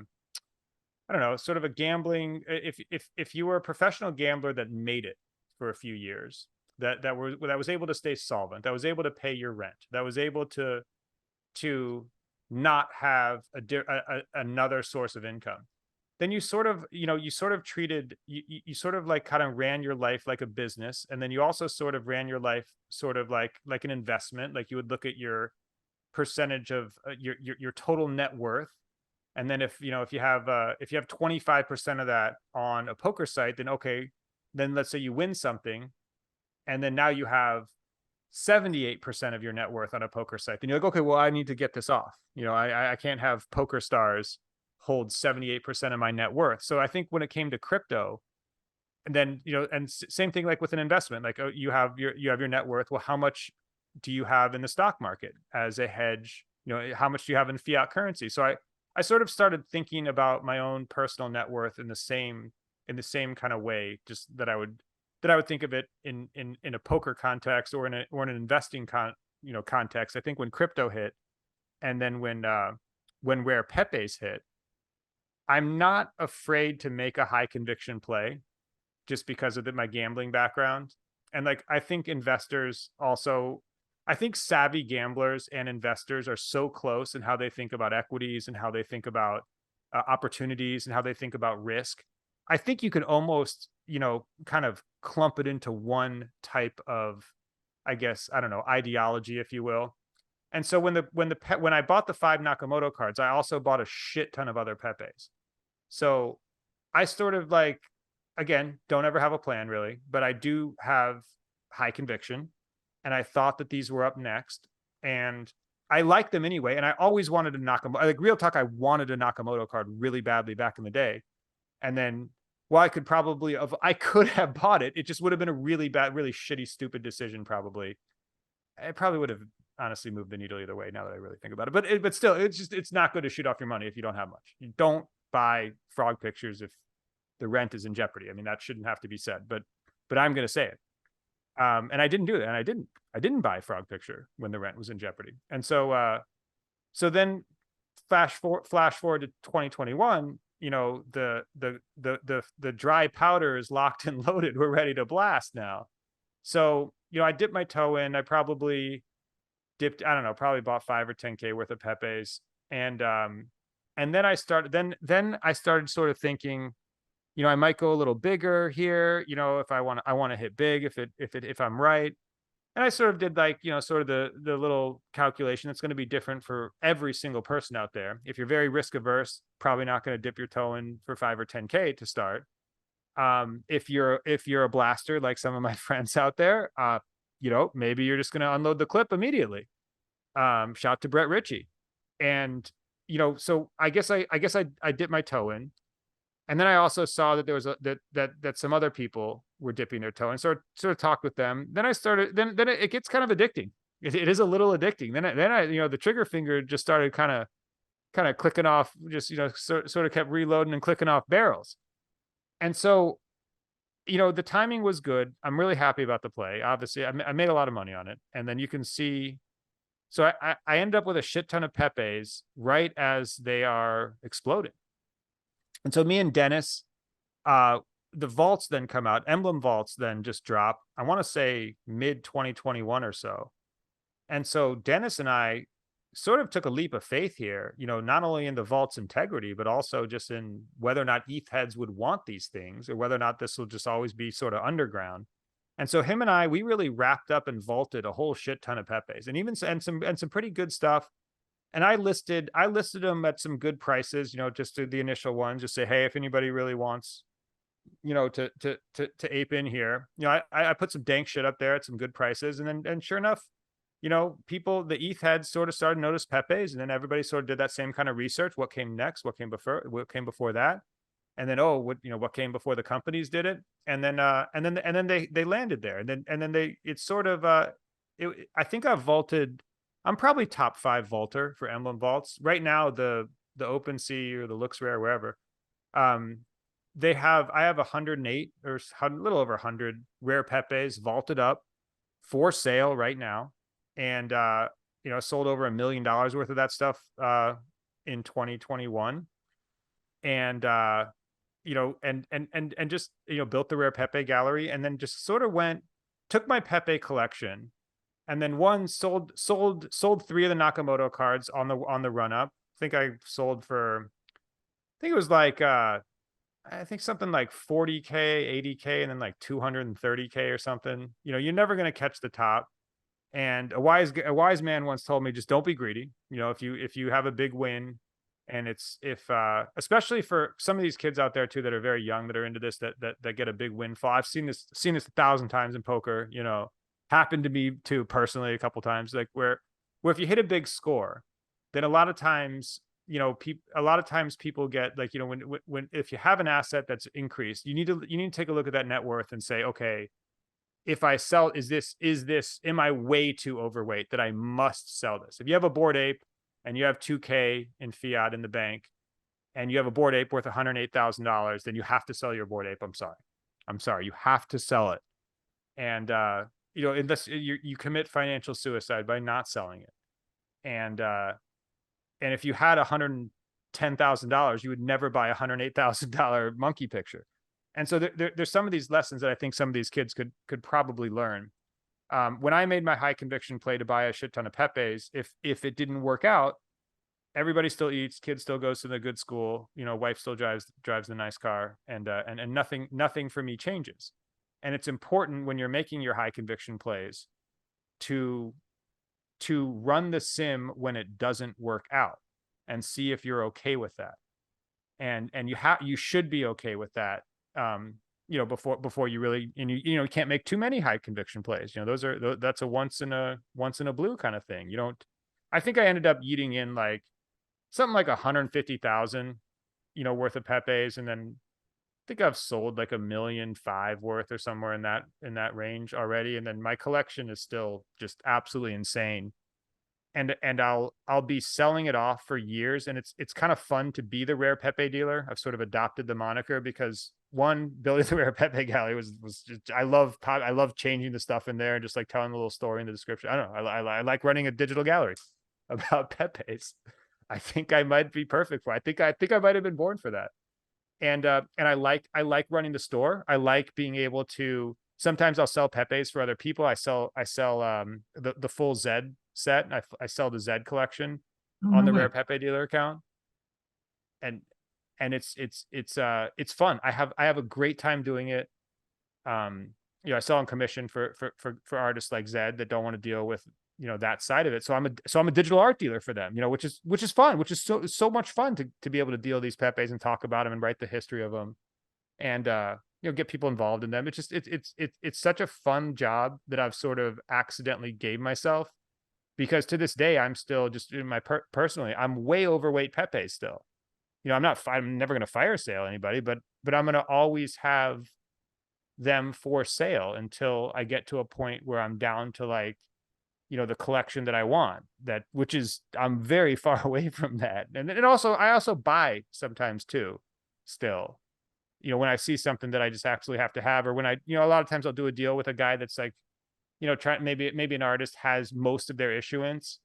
don't know, sort of a gambling, if you were a professional gambler that made it for a few years, that was able to stay solvent, that was able to pay your rent, that was able to not have another source of income, then you sort of treated, you sort of like kind of ran your life like a business. And then you also sort of ran your life sort of like an investment. Like you would look at your percentage of your total net worth And then if you have 25% of that on a poker site, then okay, then let's say you win something, and then now you have 78% of your net worth on a poker site. Then you're like, okay, well, I need to get this off. I can't have Poker Stars hold 78% of my net worth. So I think when it came to crypto, and then and same thing like with an investment, like, oh, you have your net worth. Well, how much do you have in the stock market as a hedge? How much do you have in fiat currency? So I sort of started thinking about my own personal net worth in the same kind of way, just that I would think of it in a poker context, or in an investing context. I think when crypto hit, and then when Rare Pepes hit, I'm not afraid to make a high conviction play just because of my gambling background. And like, I think investors also, I think savvy gamblers and investors are so close in how they think about equities, and how they think about opportunities, and how they think about risk. I think you can almost, kind of clump it into one type of, I guess, I don't know, ideology, if you will. And so when I bought the 5 Nakamoto cards, I also bought a shit ton of other Pepes. So I sort of like, again, don't ever have a plan really, but I do have high conviction. And I thought that these were up next, and I like them anyway. And I always wanted a Nakamoto, like, real talk, I wanted a Nakamoto card really badly back in the day. And then, well, I could have bought it. It just would have been a really bad, really shitty, stupid decision. Probably. It probably would have honestly moved the needle either way, now that I really think about it. But still, it's not good to shoot off your money if you don't have much. You don't buy frog pictures if the rent is in jeopardy. I mean, that shouldn't have to be said, but I'm going to say it. And I didn't do that. And I didn't buy Frog Picture when the rent was in jeopardy. And so then flash forward to 2021, the dry powder is locked and loaded. We're ready to blast now. So, I dipped my toe in. I probably I don't know, probably bought 5 or 10K worth of Pepes. And then I started sort of thinking, I might go a little bigger here, if I want to hit big, if I'm right. And I sort of did, like, sort of the little calculation. It's going to be different for every single person out there. If you're very risk averse, probably not going to dip your toe in for 5 or 10K to start. If you're a blaster, like some of my friends out there, maybe you're just going to unload the clip immediately. Shout to Brett Ritchie. And, so I guess I dipped my toe in. And then I also saw that there was that some other people were dipping their toe, and sort of talked with them. Then it gets kind of addicting. It is a little addicting. Then I the trigger finger just started kind of clicking off, just sort of kept reloading and clicking off barrels. And so, the timing was good. I'm really happy about the play. Obviously, I made a lot of money on it. And then you can see, so I end up with a shit ton of Pepes right as they are exploding. And so me and Dennis, the vaults then come out. Emblem vaults then just drop, I want to say mid 2021 or so. And so Dennis and I sort of took a leap of faith here, not only in the vault's integrity, but also just in whether or not ETH heads would want these things, or whether or not this will just always be sort of underground. And so him and I, we really wrapped up and vaulted a whole shit ton of Pepes, and some pretty good stuff. And I listed them at some good prices, just to the initial ones, just say, hey, if anybody really wants, to ape in here, I put some dank shit up there at some good prices. And sure enough, people, the ETH heads sort of started to notice Pepes, and then everybody sort of did that same kind of research. What came next? What came before that? And then, what came before the companies did it? And then they landed there. And then it's sort of, I think I've vaulted, I'm probably top 5 vaulter for emblem vaults right now. The Opensea or the Looks Rare, wherever, I have 108 or a little over 100 Rare Pepes vaulted up for sale right now. And, sold over $1 million worth of that stuff, in 2021. And, and just, built the Rare Pepe gallery, and then just sort of took my Pepe collection, and then sold 3 of the Nakamoto cards on the run up. I think I sold for, I think it was like, I think something like 40K, 80K, and then like 230K or something. You're never going to catch the top. And a wise man once told me, just don't be greedy. If you have a big win, And it's if especially for some of these kids out there too that are very young that are into this that get a big windfall. I've seen this 1,000 times in poker, you know, happened to me too personally a couple times, like where if you hit a big score, then a lot of times, you know, a lot of times people get like, you know, when if you have an asset that's increased, you need to take a look at that net worth and say, okay, if I sell, am I way too overweight that I must sell this? If you have a Bored Ape and you have 2K in fiat in the bank and you have a Bored Ape worth $108,000, then you have to sell your Bored Ape. I'm sorry. You have to sell it. And, you know, unless you commit financial suicide by not selling it. And if you had $110,000, you would never buy a $108,000 monkey picture. And so there's some of these lessons that I think some of these kids could probably learn. When I made my high conviction play to buy a shit ton of Pepes, if it didn't work out, everybody still eats, kid still goes to the good school, you know, wife still drives the nice car, and nothing for me changes. And it's important when you're making your high conviction plays to run the sim when it doesn't work out and see if you're okay with that. And you should be okay with that. You know, before you really, and you know, you can't make too many high conviction plays. You know, that's a once in a blue kind of thing. You don't, I think I ended up eating in like something like 150,000, you know, worth of Pepes. And then I think I've sold like 1.5 million worth or somewhere in that range already. And then my collection is still just absolutely insane. And I'll be selling it off for years. And it's kind of fun to be the Rare Pepe dealer. I've sort of adopted the moniker because one, building the Rare Pepe gallery was just, I love changing the stuff in there and just like telling a little story in the description. I don't know. I like running a digital gallery about Pepes. I think I might be perfect for it. I think I might have been born for that. And I like running the store. I like being able to, sometimes I'll sell Pepes for other people. I sell the full Zed set. I sell the Zed collection Oh, on no the way. Rare Pepe dealer account. And it's fun. I have a great time doing it. You know, I sell on commission for artists like Zed that don't want to deal with, you know, that side of it. So I'm a digital art dealer for them, you know, which is fun, which is so much fun to be able to deal these Pepes and talk about them and write the history of them, and you know, get people involved in them. It's just it's such a fun job that I've sort of accidentally gave myself, because to this day I'm still just in my personally, I'm way overweight Pepe still. You know, I'm never going to fire sale anybody, but I'm going to always have them for sale until I get to a point where I'm down to like, you know, the collection that I want, which is, I'm very far away from that. And also, I also buy sometimes too, still, you know, when I see something that I just absolutely have to have, or when I, you know, a lot of times I'll do a deal with a guy that's like, you know, maybe an artist has most of their issuance,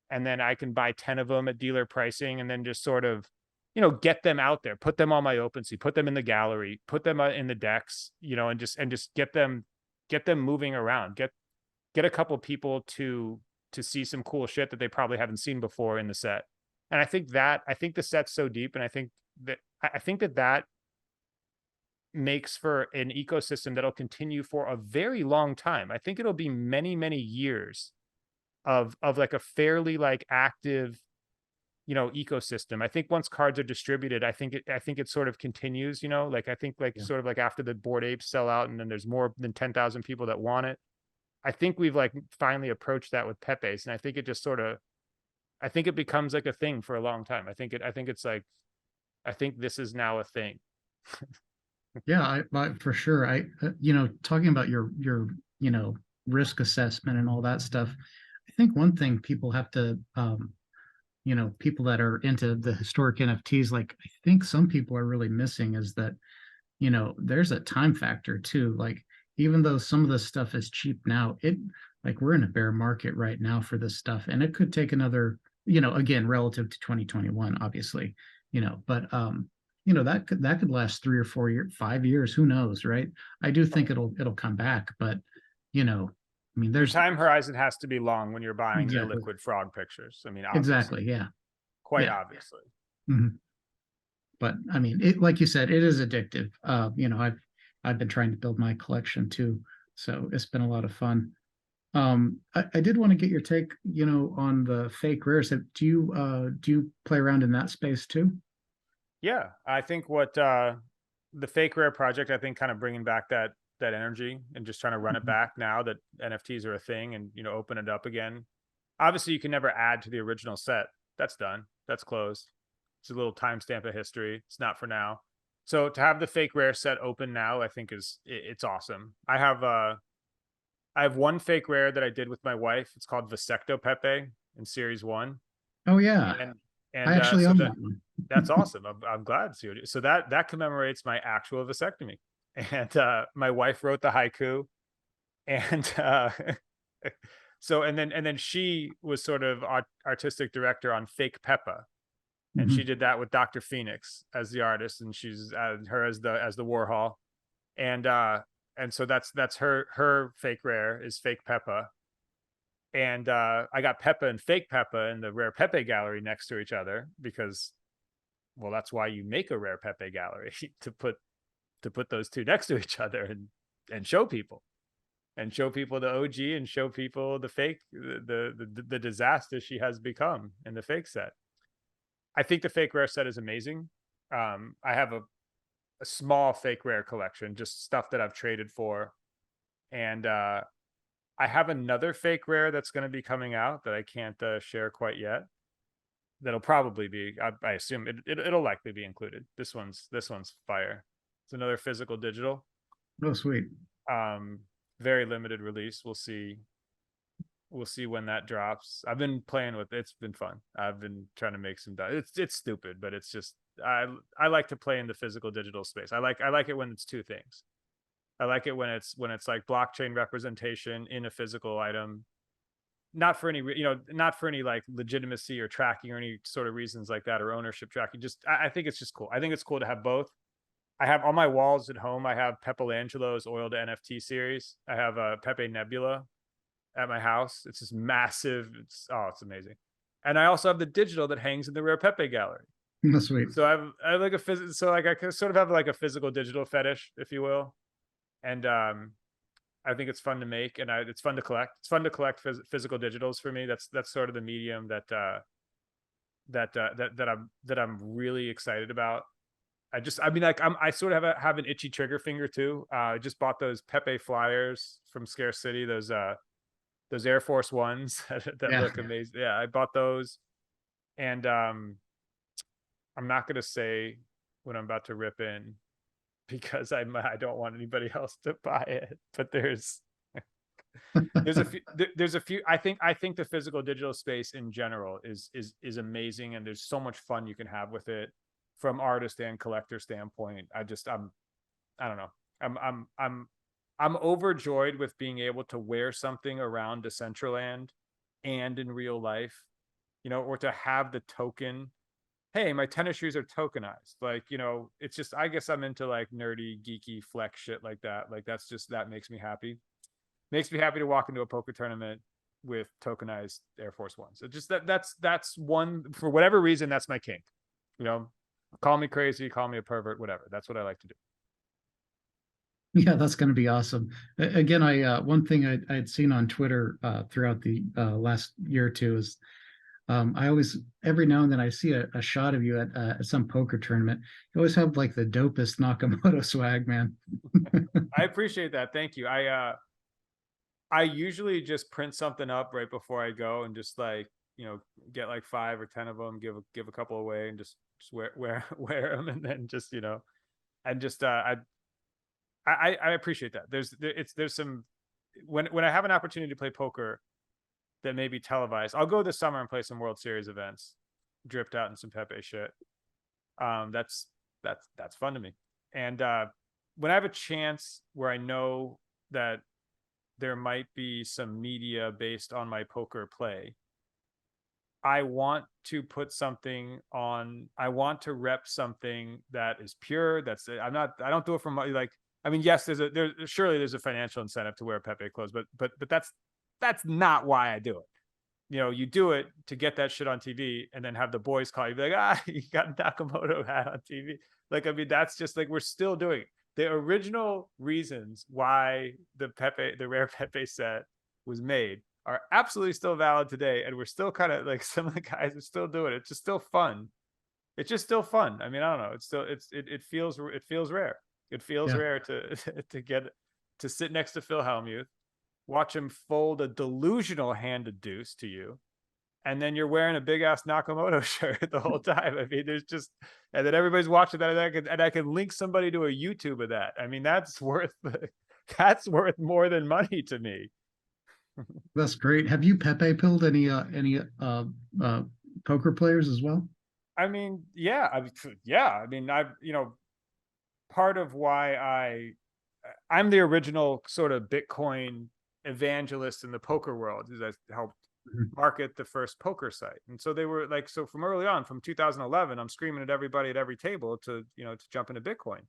and then I can buy 10 of them at dealer pricing, and then just sort of, you know, get them out there, put them on my Opensea, put them in the gallery, put them in the decks, you know, and just get them moving around, get a couple people to see some cool shit that they probably haven't seen before in the set. And I think the set's so deep, and I think that makes for an ecosystem that'll continue for a very long time. I think it'll be many, many years of like a fairly like active, you know, ecosystem. I think once cards are distributed, I think it sort of continues, you know, like I think like sort of like after the Bored Apes sell out and then there's more than 10,000 people that want it. I think we've like finally approached that with Pepe's, and I think it just sort of, I think it becomes like a thing for a long time. I think it's like, I think this is now a thing. Yeah, for sure. You know, talking about your, you know, risk assessment and all that stuff. I think one thing people have to, you know, people that are into the historic NFTs, like I think some people are really missing is that, you know, there's a time factor too. Like, even though some of this stuff is cheap now, like we're in a bear market right now for this stuff, and it could take another, you know, again, relative to 2021, obviously, you know, but you know, that could last 3 or 4 years, 5 years, who knows, right? I do think it'll come back, but you know, I mean, Your there's time horizon has to be long when you're buying exactly, illiquid frog pictures. I mean, obviously, exactly, yeah, quite yeah. obviously. Mhm. But I mean, like you said, it is addictive. You know, I've been trying to build my collection too, so it's been a lot of fun. I did want to get your take, on the fake rares. Do you play around in that space too? Yeah, I think what the fake rare project, I think, kind of bringing back that energy and just trying to run it Mhm. back now that NFTs are a thing, and open it up again. Obviously, you can never add to the original set. That's done. That's closed. It's a little timestamp of history. It's not for now. So to have the fake rare set open now, I think it's awesome. I have one fake rare that I did with my wife. It's called Pepe in Series One, Oh yeah, and I and actually so own that that one. that's awesome. I'm glad to see it. So that commemorates my actual vasectomy, and my wife wrote the haiku, and so and then she was sort of artistic director on Fake Pepe, and she Mhm. did that with Dr. Phoenix as the artist, and she's her as the Warhol, and so that's her fake rare is Fake Pepe, and I got Pepe and Fake Pepe in the Rare Pepe gallery next to each other because, well, that's why you make a Rare Pepe gallery to put those two next to each other and show people the OG and show people the fake, the disaster she has become in the fake set. I think the fake rare set is amazing. I have a small fake rare collection, just stuff that I've traded for, and I have another fake rare that's going to be coming out that I can't share quite yet. That'll probably be, I assume it'll likely be included. This one's fire. It's another physical digital. Oh sweet. Um, very limited release. We'll see when that drops. I've been playing with it. It's been fun. I've been trying to make some. It's stupid, but it's just I like to play in the physical digital space. I like it when it's two things. I like it when it's like blockchain representation in a physical item, not for any not for any like legitimacy or tracking or any sort of reasons like that, or ownership tracking. Just I think it's just cool. I think it's cool to have both. I have on my walls at home. I have Pepelangelo's oiled NFT series. I have a Pepe Nebula at my house. It's just massive. It's amazing. And I also have the digital that hangs in the Rare Pepe gallery. Oh sweet. So I have like so like I sort of have like a physical digital fetish, if you will. And I think it's fun to make, and it's fun to collect. It's fun to collect physical digitals for me. That's sort of the medium that I'm really excited about. I mean, like I sort of have an itchy trigger finger too. I just bought those Pepe flyers from Scare City. Those Air Force Ones that Yeah. look amazing. Yeah, I bought those, and I'm not gonna say what I'm about to rip in because I don't want anybody else to buy it. But there's a few. I think the physical digital space in general is amazing, and there's so much fun you can have with it from artist and collector standpoint. I don't know. I'm overjoyed with being able to wear something around Decentraland and in real life, or to have the token. Hey, my tennis shoes are tokenized. Like, it's just, I guess I'm into like nerdy, geeky flex shit like that. Like that makes me happy. Makes me happy to walk into a poker tournament with tokenized Air Force Ones. It just that's one, for whatever reason, that's my kink. You know, call me crazy, call me a pervert, whatever. That's what I like to do. Yeah, that's going to be awesome. Again, I one thing I had seen on Twitter throughout the last year or two is I always every now and then I see a shot of you at some poker tournament. You always have like the dopest Nakamoto swag, man. I appreciate that. Thank you. I usually just print something up right before I go and just like, get like 5 or 10 of them, give a couple away, and just wear them, and then just, and just I appreciate that. There's some, when I have an opportunity to play poker that may be televised, I'll go this summer and play some World Series events, dripped out in some Pepe shit. That's that's fun to me. And when I have a chance where I know that there might be some media based on my poker play, I want to put something on. I want to rep something that is pure. I don't do it from like. I mean, yes, surely there's a financial incentive to wear Pepe clothes, but that's not why I do it. You do it to get that shit on TV, and then have the boys call you, be like, you got Nakamoto hat on TV. Like, I mean, that's just like, we're still doing it. The original reasons why the Rare Pepe set was made are absolutely still valid today, and we're still kind of like some of the guys are still doing it. It's just still fun. It's just still fun. I mean, I don't know. It's still it feels rare. It feels Yeah. rare to to sit next to Phil Hellmuth, watch him fold a delusional handed deuce to you, and then you're wearing a big ass Nakamoto shirt the whole time. I mean, there's just, and then everybody's watching that, and I can link somebody to a YouTube of that. I mean, that's worth more than money to me. That's great. Have you Pepe pilled any poker players as well? I mean, yeah, yeah. I mean, part of why I'm the original sort of Bitcoin evangelist in the poker world, is I helped market the first poker site. And so they were like, so from early on, from 2011, I'm screaming at everybody at every table to jump into Bitcoin,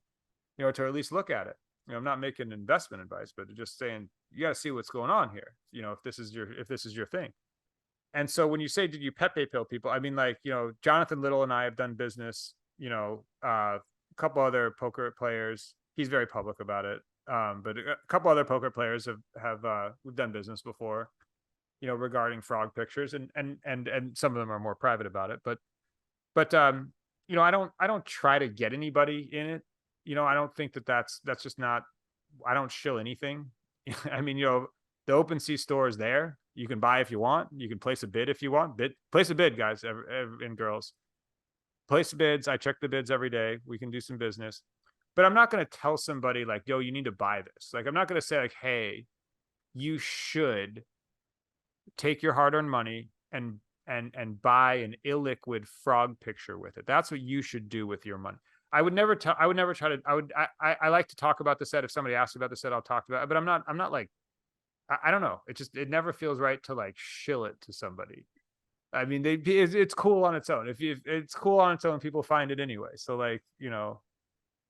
to at least look at it. I'm not making investment advice, but just saying, you got to see what's going on here. If this is your thing. And so when you say, did you Pepe pill people? I mean, like, Jonathan Little and I have done business, a couple other poker players. He's very public about it. But a couple other poker players have we've done business before, regarding frog pictures, and some of them are more private about it. But I don't try to get anybody in it. I don't think that's just not, I don't shill anything. I mean, the Opensea store is there. You can buy if you want. You can place a bid if you want. Place a bid, guys and girls. Place bids. I check the bids every day. We can do some business. But I'm not going to tell somebody like, yo, you need to buy this. Like, I'm not going to say like, hey, you should take your hard-earned money and buy an illiquid frog picture with it. That's what you should do with your money. I would never try to, I like to talk about the set. If somebody asks about the set, I'll talk about it, but I'm not like, I don't know. It never feels right to like shill it to somebody. I mean, it's cool on its own. If it's cool on its own, people find it anyway. So like,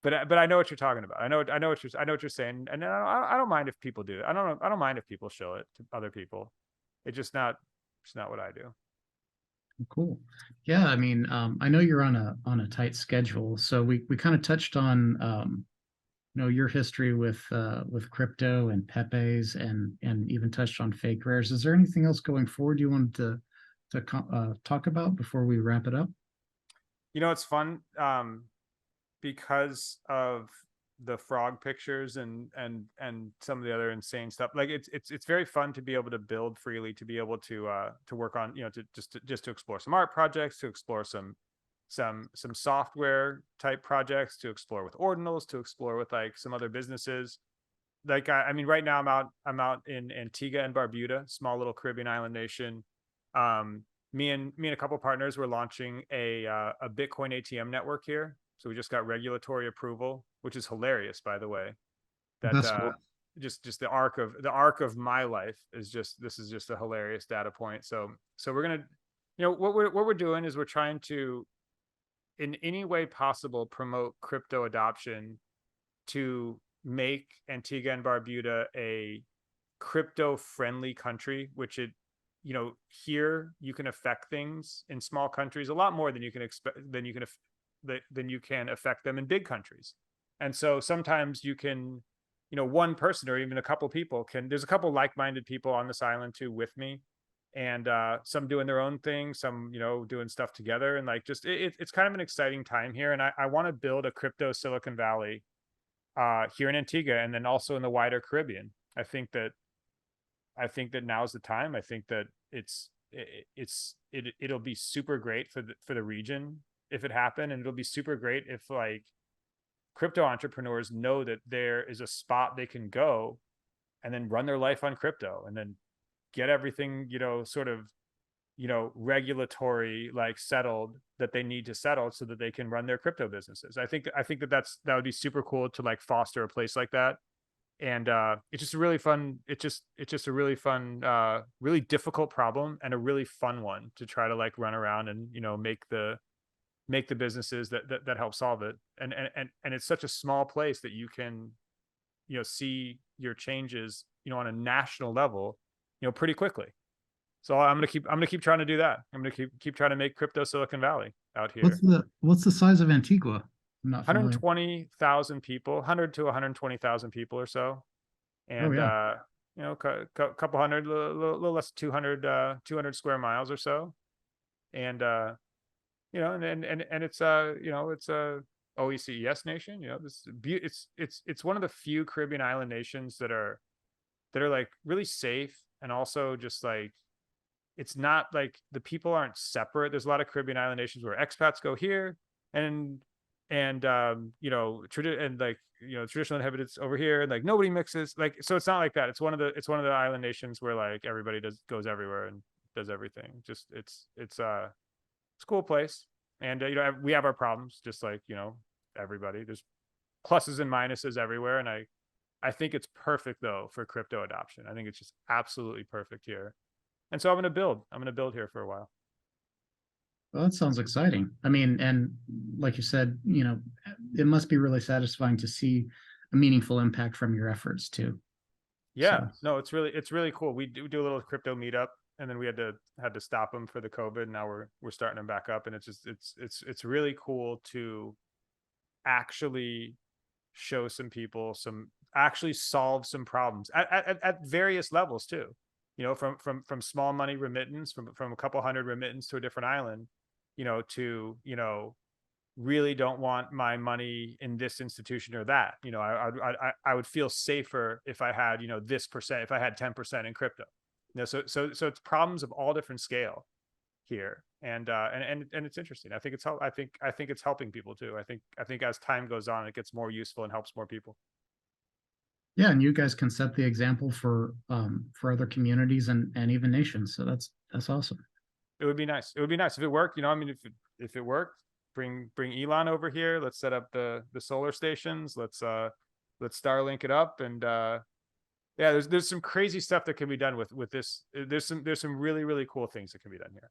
but I know what you're talking about. I know what you're saying. And I don't mind if people do it. I don't mind if people shill it to other people. It's just not what I do. Cool. Yeah, I mean, I know you're on a tight schedule, so we kind of touched on your history with crypto and Pepe's, and even touched on fake rares. Is there anything else going forward you wanted to talk about before we wrap it up? It's fun because of the frog pictures and some of the other insane stuff. Like it's very fun to be able to build freely, to be able to work on, to explore some art projects, to explore some software type projects, to explore with ordinals, to explore with like some other businesses. Like I mean, right now I'm out in Antigua and Barbuda, small little Caribbean island nation. Me and a couple partners were launching a Bitcoin ATM network here. So we just got regulatory approval, which is hilarious, by the way. That That's cool. just the arc of my life is this is just a hilarious data point. So we're gonna, what we're doing is we're trying to, in any way possible, promote crypto adoption to make Antigua and Barbuda a crypto friendly country, which here you can affect things in small countries a lot more than you can expect, than you can affect them in big countries. And so sometimes you can, one person or even a couple people there's a couple like-minded people on this island too with me, and some doing their own thing, some doing stuff together, and like just it's kind of an exciting time here. And I want to build a crypto Silicon Valley here in Antigua, and then also in the wider Caribbean. I think that now's the time. I think that it'll be super great for the region if it happened, and it'll be super great if like crypto entrepreneurs know that there is a spot they can go and then run their life on crypto, and then get everything sort of regulatory like settled that they need to settle, so that they can run their crypto businesses. I think that would be super cool to like foster a place like that. And it's just a really fun, really difficult problem, and a really fun one to try to like run around and make the businesses that help solve it. And it's such a small place that you can see your changes on a national level pretty quickly. So I'm gonna keep trying to do that. I'm gonna keep trying to make crypto Silicon Valley out here. What's the size of Antigua? I'm not familiar. 120,000 people, 100 to 120,000 people or so. Oh And yeah. you know, couple hundred, little less than 200 square miles or so. And, you know, and it's, you know, it's a OECES nation, you know, it's one of the few Caribbean island nations that are like really safe. And also just like, it's not like the people aren't separate. There's a lot of Caribbean island nations where expats go here and you know, like, you know, traditional inhabitants over here, and like nobody mixes. Like, so it's not like that. It's one of the island nations where like everybody goes everywhere and does everything. Just it's a cool place. And you know, we have our problems, just like, you know, everybody. There's pluses and minuses everywhere, and I think it's perfect though for crypto adoption. I think it's just absolutely perfect here. And so I'm going to build here for a while. Well, that sounds exciting. I mean, and like you said, you know, it must be really satisfying to see a meaningful impact from your efforts too. Yeah, So, no, it's really cool. We do a little crypto meetup, and then we had to stop them for the COVID. Now we're starting them back up, and it's just it's really cool to actually show some people actually solve some problems at various levels too. You know, from small money remittance, from a couple hundred remittance to a different island, you know, to, you know, really don't want my money in this institution or that. You know, I would feel safer if I had, you know, this percent, if I had 10% in crypto. You know, so it's problems of all different scale here. And it's interesting. I think it's helping people too. I think as time goes on, it gets more useful and helps more people. yeah, and you guys can set the example for other communities and even nations. So that's awesome. It would be nice. It would be nice if it worked. You know, I mean, if it worked, bring Elon over here. Let's set up the solar stations. Let's Starlink it up. And yeah, there's some crazy stuff that can be done with this. There's some really cool things that can be done here.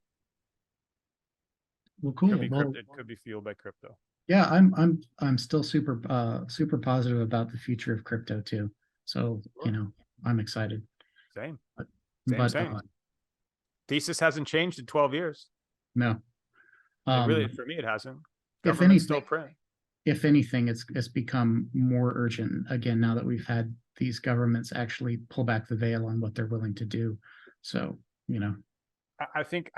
Well, cool. It could be fueled by crypto. Yeah, I'm still super positive about the future of crypto too. So, Sure. you know, I'm excited. Same. But Thesis hasn't changed in 12 years. no. It really, for me, it hasn't. If Government anything, still print. if anything, it's become more urgent again now that we've had these governments actually pull back the veil on what they're willing to do. So, you know, I think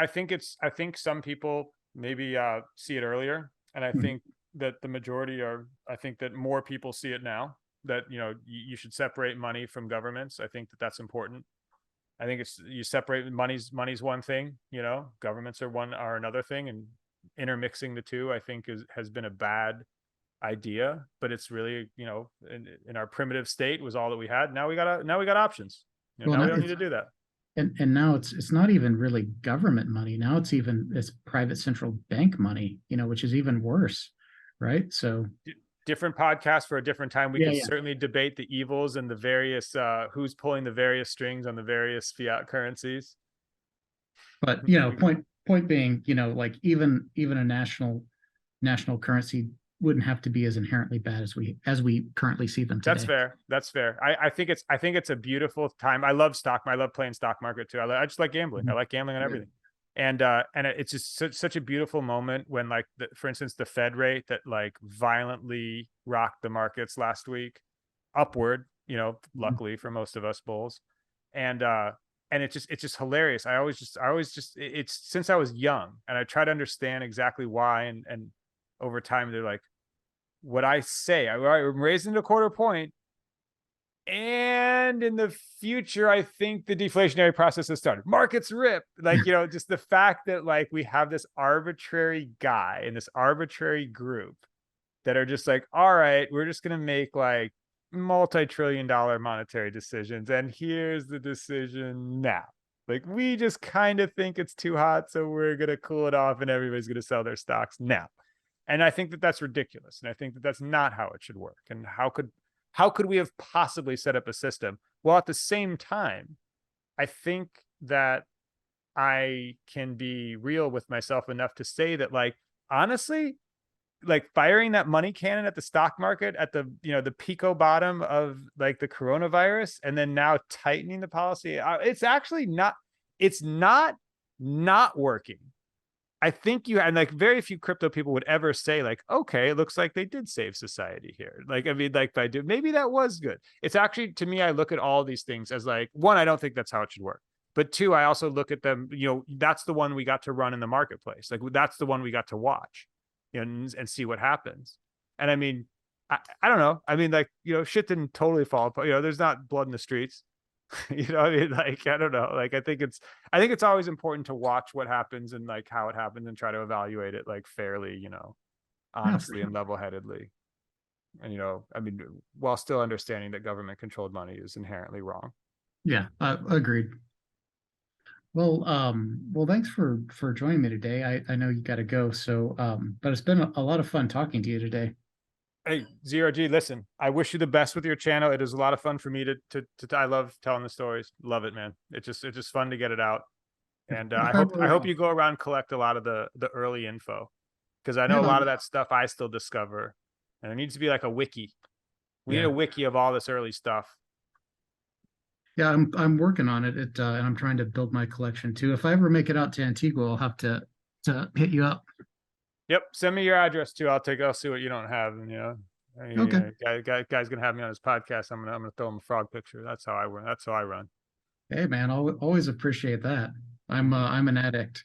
some people maybe see it earlier, and I Mhm. think that the majority I think that more people see it now, that, you know, you should separate money from governments. I think that that's important. I think you separate money's one thing, you know, governments are another thing, and intermixing the two, I think has been a bad idea. But it's really, you know, in our primitive state was all that we had. Now we got options. You know, well, now now we don't need to do that. and now it's not even really government money. Now it's private central bank money, you know, which is even worse, right? So Different podcast for a different time. We yeah, could yeah. certainly debate the evils and the various who's pulling the various strings on the various fiat currencies. But you know, point being, you know, like even a national currency wouldn't have to be as inherently bad as we currently see them today. That's fair. I think it's a beautiful time. I love playing stock market too. I just like gambling. I like gambling on everything. And it's just such a beautiful moment when, like, for instance, the Fed rate that like violently rocked the markets last week upward, you know, luckily for most of us bulls. And it's just hilarious. I always just it's since I was young, and I try to understand exactly why. And over time, they're like, what I say, I'm raising it a quarter point. And in the future, I think the deflationary process has started. Markets rip. Like, you know, just the fact that like we have this arbitrary guy in this arbitrary group that are just like, all right, we're just going to make like multi-trillion-dollar monetary decisions. And here's the decision now. Like, we just kind of think it's too hot, so we're going to cool it off and everybody's going to sell their stocks now. And I think that that's ridiculous. And I think that that's not how it should work. And how could we have possibly set up a system? Well, at the same time, I think that I can be real with myself enough to say that, like, honestly, like firing that money cannon at the stock market at the, you know, the pico bottom of like the coronavirus, and then now tightening the policy, it's actually not working. I think you and like very few crypto people would ever say like, okay, it looks like they did save society here. Like, I mean, like by do maybe that was good. It's actually, to me, I look at all these things as like, one, I don't think that's how it should work. But two, I also look at them, you know, that's the one we got to run in the marketplace. Like that's the one we got to watch, you know, and see what happens. And I mean, I don't know. I mean, like, you know, shit didn't totally fall apart. You know, there's not blood in the streets. You know, I mean, like, I don't know. Like, I think it's always important to watch what happens and like how it happens and try to evaluate it like fairly, you know, Yeah, for honestly sure. and level-headedly. And, you know, I mean, while still understanding that government controlled money is inherently wrong. Yeah, agreed. Well, thanks for joining me today. I know you got to go, so but it's been a lot of fun talking to you today. Hey, Zero G, listen, I wish you the best with your channel. It is a lot of fun for me to I love telling the stories. Love it, man. It's just fun to get it out. And If I ever, hope you go around and collect a lot of the early info, because I know yeah, a lot of that stuff I still discover, and there needs to be like a wiki. We need yeah, a wiki of all this early stuff. yeah. I'm working on it. And I'm trying to build my collection too. If I ever make it out to Antigua, I'll have to hit you up. Yep, send me your address too. I'll see what you don't have, and you know, Okay. guy's gonna have me on his podcast. I'm gonna throw him a frog picture. That's how I run. That's how I run. Hey, man, always appreciate that. I'm an addict,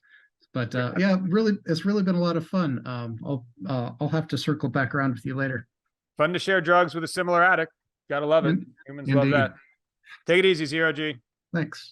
but yeah, really, it's really been a lot of fun. I'll have to circle back around with you later. Fun to share drugs with a similar addict. Gotta love it. Humans love Indeed. that. Take it easy, Zero G. Thanks.